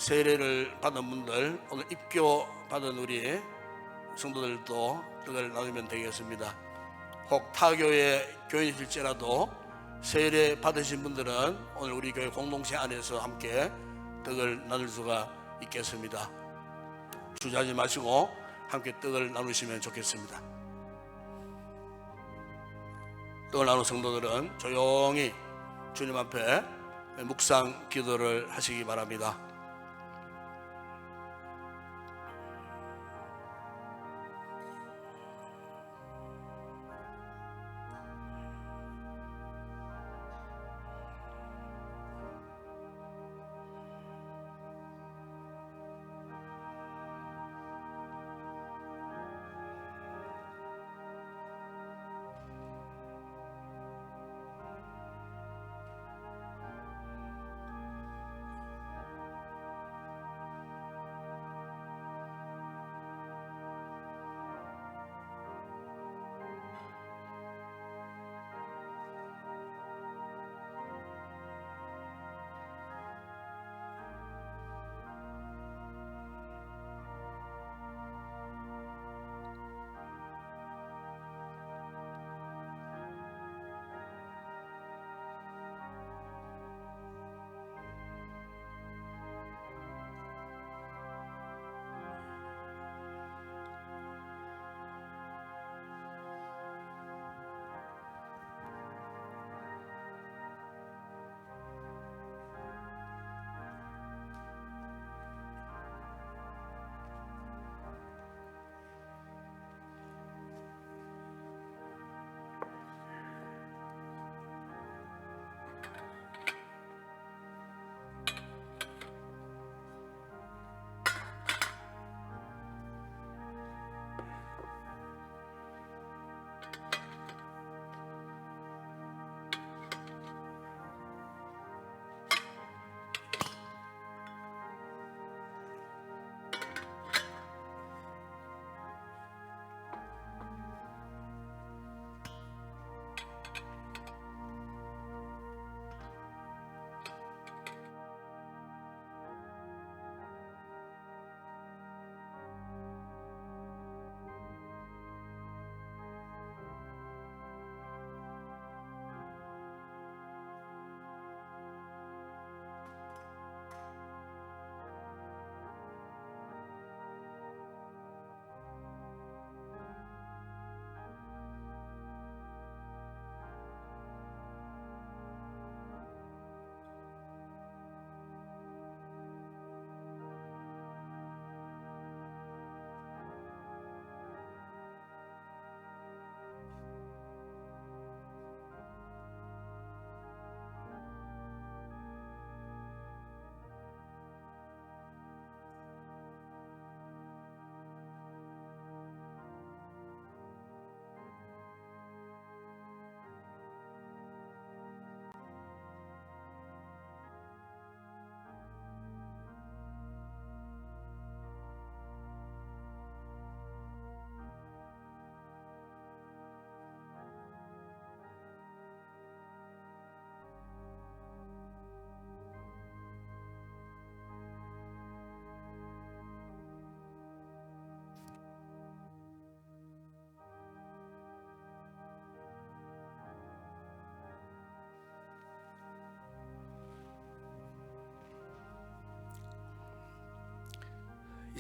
A: 세례를 받은 분들, 오늘 입교 받은 우리 성도들도 떡을 나누면 되겠습니다. 혹 타교의 교인일지라도 세례 받으신 분들은 오늘 우리 교회 공동체 안에서 함께 떡을 나눌 수가 있겠습니다. 주저하지 마시고 함께 떡을 나누시면 좋겠습니다. 떡을 나눈 성도들은 조용히 주님 앞에 묵상 기도를 하시기 바랍니다.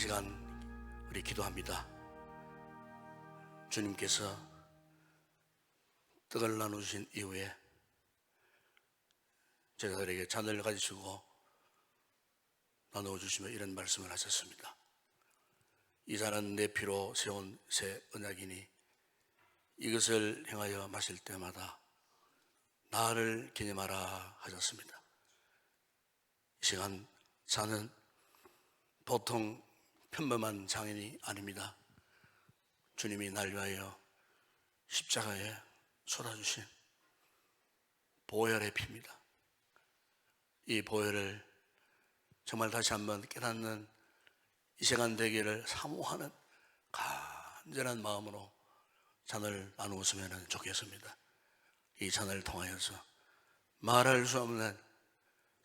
A: 시간 우리 기도합니다. 주님께서 떡을 나누신 이후에 제자들에게 잔을 가지시고 나누어 주시며 이런 말씀을 하셨습니다. 이 잔은 내 피로 세운 새 언약이니 이것을 행하여 마실 때마다 나를 기념하라 하셨습니다. 이 시간 잔은 보통 평범한 잔이 아닙니다. 주님이 날 위하여 십자가에 쏟아주신 보혈의 피입니다. 이 보혈을 정말 다시 한번 깨닫는 이 시간 되기를 사모하는 간절한 마음으로 잔을 나누었으면 좋겠습니다. 이 잔을 통하여서 말할 수 없는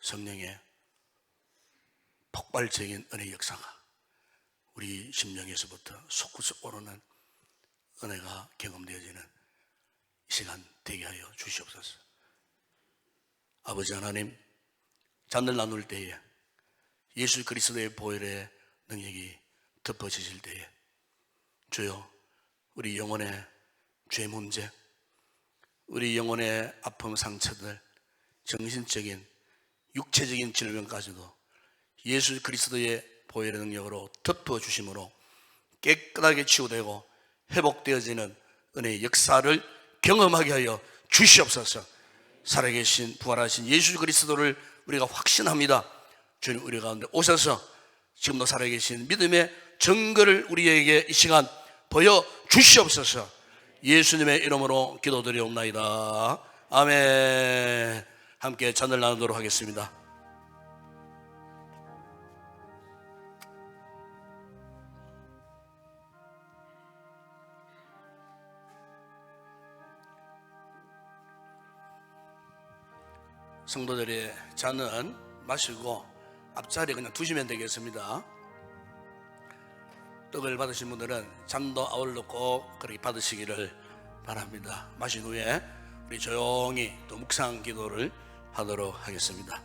A: 성령의 폭발적인 은혜 역사가 우리 심령에서부터 솟구쳐 오르는 은혜가 경험되어지는 이 시간 되게 하여 주시옵소서. 아버지 하나님, 잔을 나눌 때에 예수 그리스도의 보혈의 능력이 덮어지실 때에 주여, 우리 영혼의 죄 문제, 우리 영혼의 아픔 상처들, 정신적인 육체적인 질병까지도 예수 그리스도의 보혈의 능력으로 덮어주심으로 깨끗하게 치유되고 회복되어지는 은혜의 역사를 경험하게 하여 주시옵소서. 살아계신 부활하신 예수 그리스도를 우리가 확신합니다. 주님, 우리 가운데 오셔서 지금도 살아계신 믿음의 증거를 우리에게 이 시간 보여주시옵소서. 예수님의 이름으로 기도드리옵나이다. 아멘. 함께 잔을 나누도록 하겠습니다. 성도들의 잔은 마시고 앞자리에 그냥 두시면 되겠습니다. 떡을 받으신 분들은 잔도 아울러 꼭 그렇게 받으시기를 바랍니다. 마신 후에 우리 조용히 또 묵상 기도를 하도록 하겠습니다.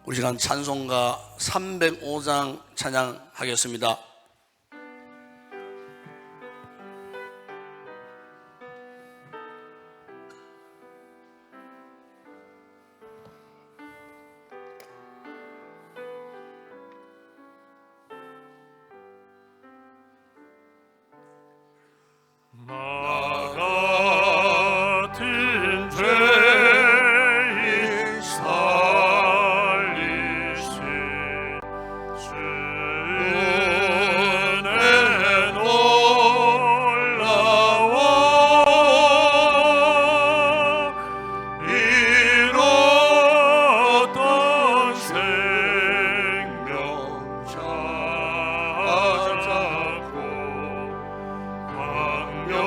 A: 우리 시간 찬송가 305장 찬양하겠습니다.
C: 나 같은 죄인 살리신 주의 놀라워 이뤘던 생명 찾았고 광명을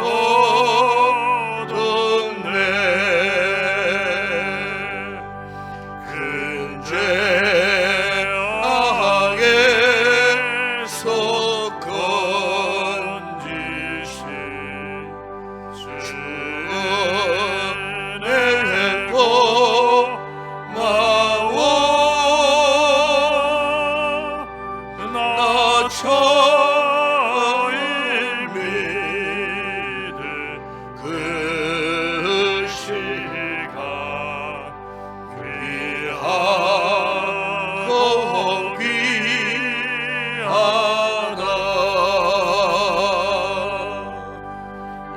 C: 얻었네. 큰 죄 악에서 건지신 주의 고마워. 나 처음 믿은 그 시간 귀하고 귀하다.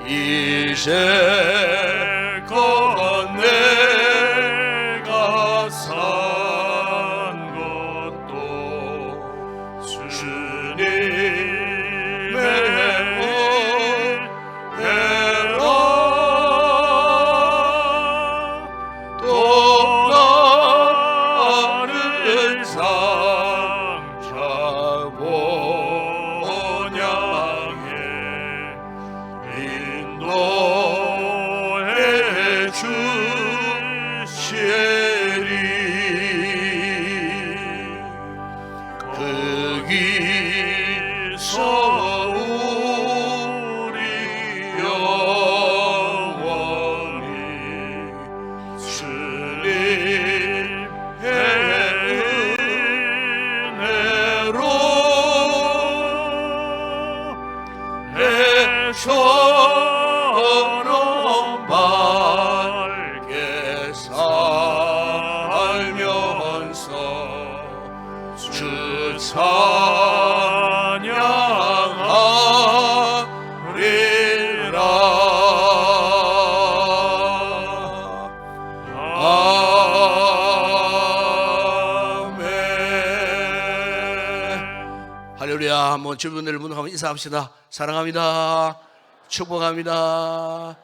C: 이제껏 내가 산 것도 주님의 은혜라. 또 나를 상자고 향해 인도해 주시리. 거기서 우리 영원히 주님의 은혜로 해처럼 밝게 살면서 주 찬양하리라. 아멘. 할렐루야. 한번 주변을 문하면 인사합시다. 사랑합니다. 축복합니다.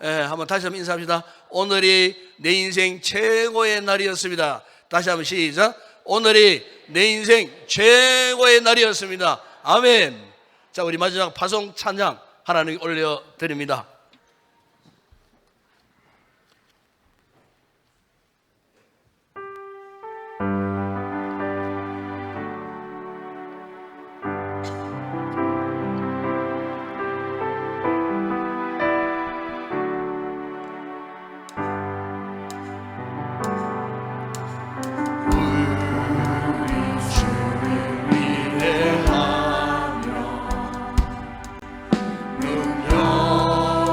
C: 한번 다시 한번 인사합시다. 오늘이 내 인생 최고의 날이었습니다. 다시 한번 시작. 오늘이 내 인생 최고의 날이었습니다. 아멘. 자, 우리 마지막 파송 찬양 하나님 올려드립니다.
A: 능력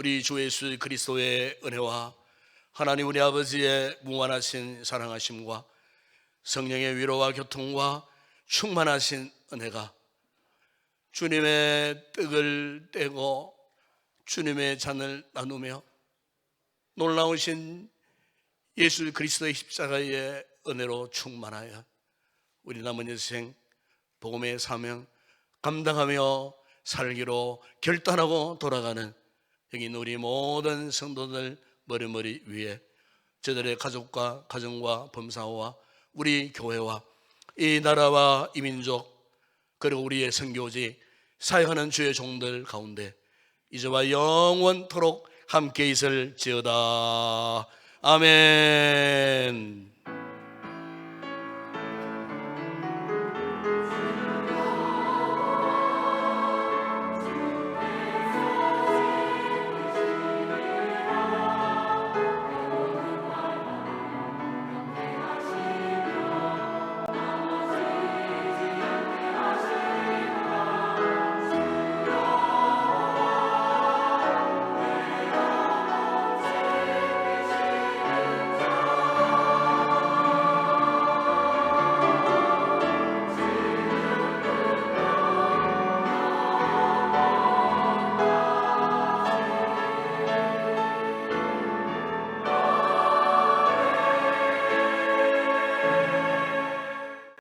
C: 우리 주 예수 그리스도의 은혜와 하나님 우리 아버지의 무한하신 사랑하심과 성령의 위로와 교통과 충만하신 은혜가 주님의 떡을 떼고 주님의 잔을 나누며 놀라우신 예수 그리스도의 십자가의 은혜로 충만하여 우리 남은 인생 복음의 사명 감당하며 살기로 결단하고 돌아가는 여기 있는 우리 모든 성도들 머리머리 위에 저들의 가족과 가정과 범사와 우리 교회와 이 나라와 이 민족 그리고 우리의 선교지 사역하는 주의 종들 가운데 이제와 영원토록 함께 있을지어다. 아멘.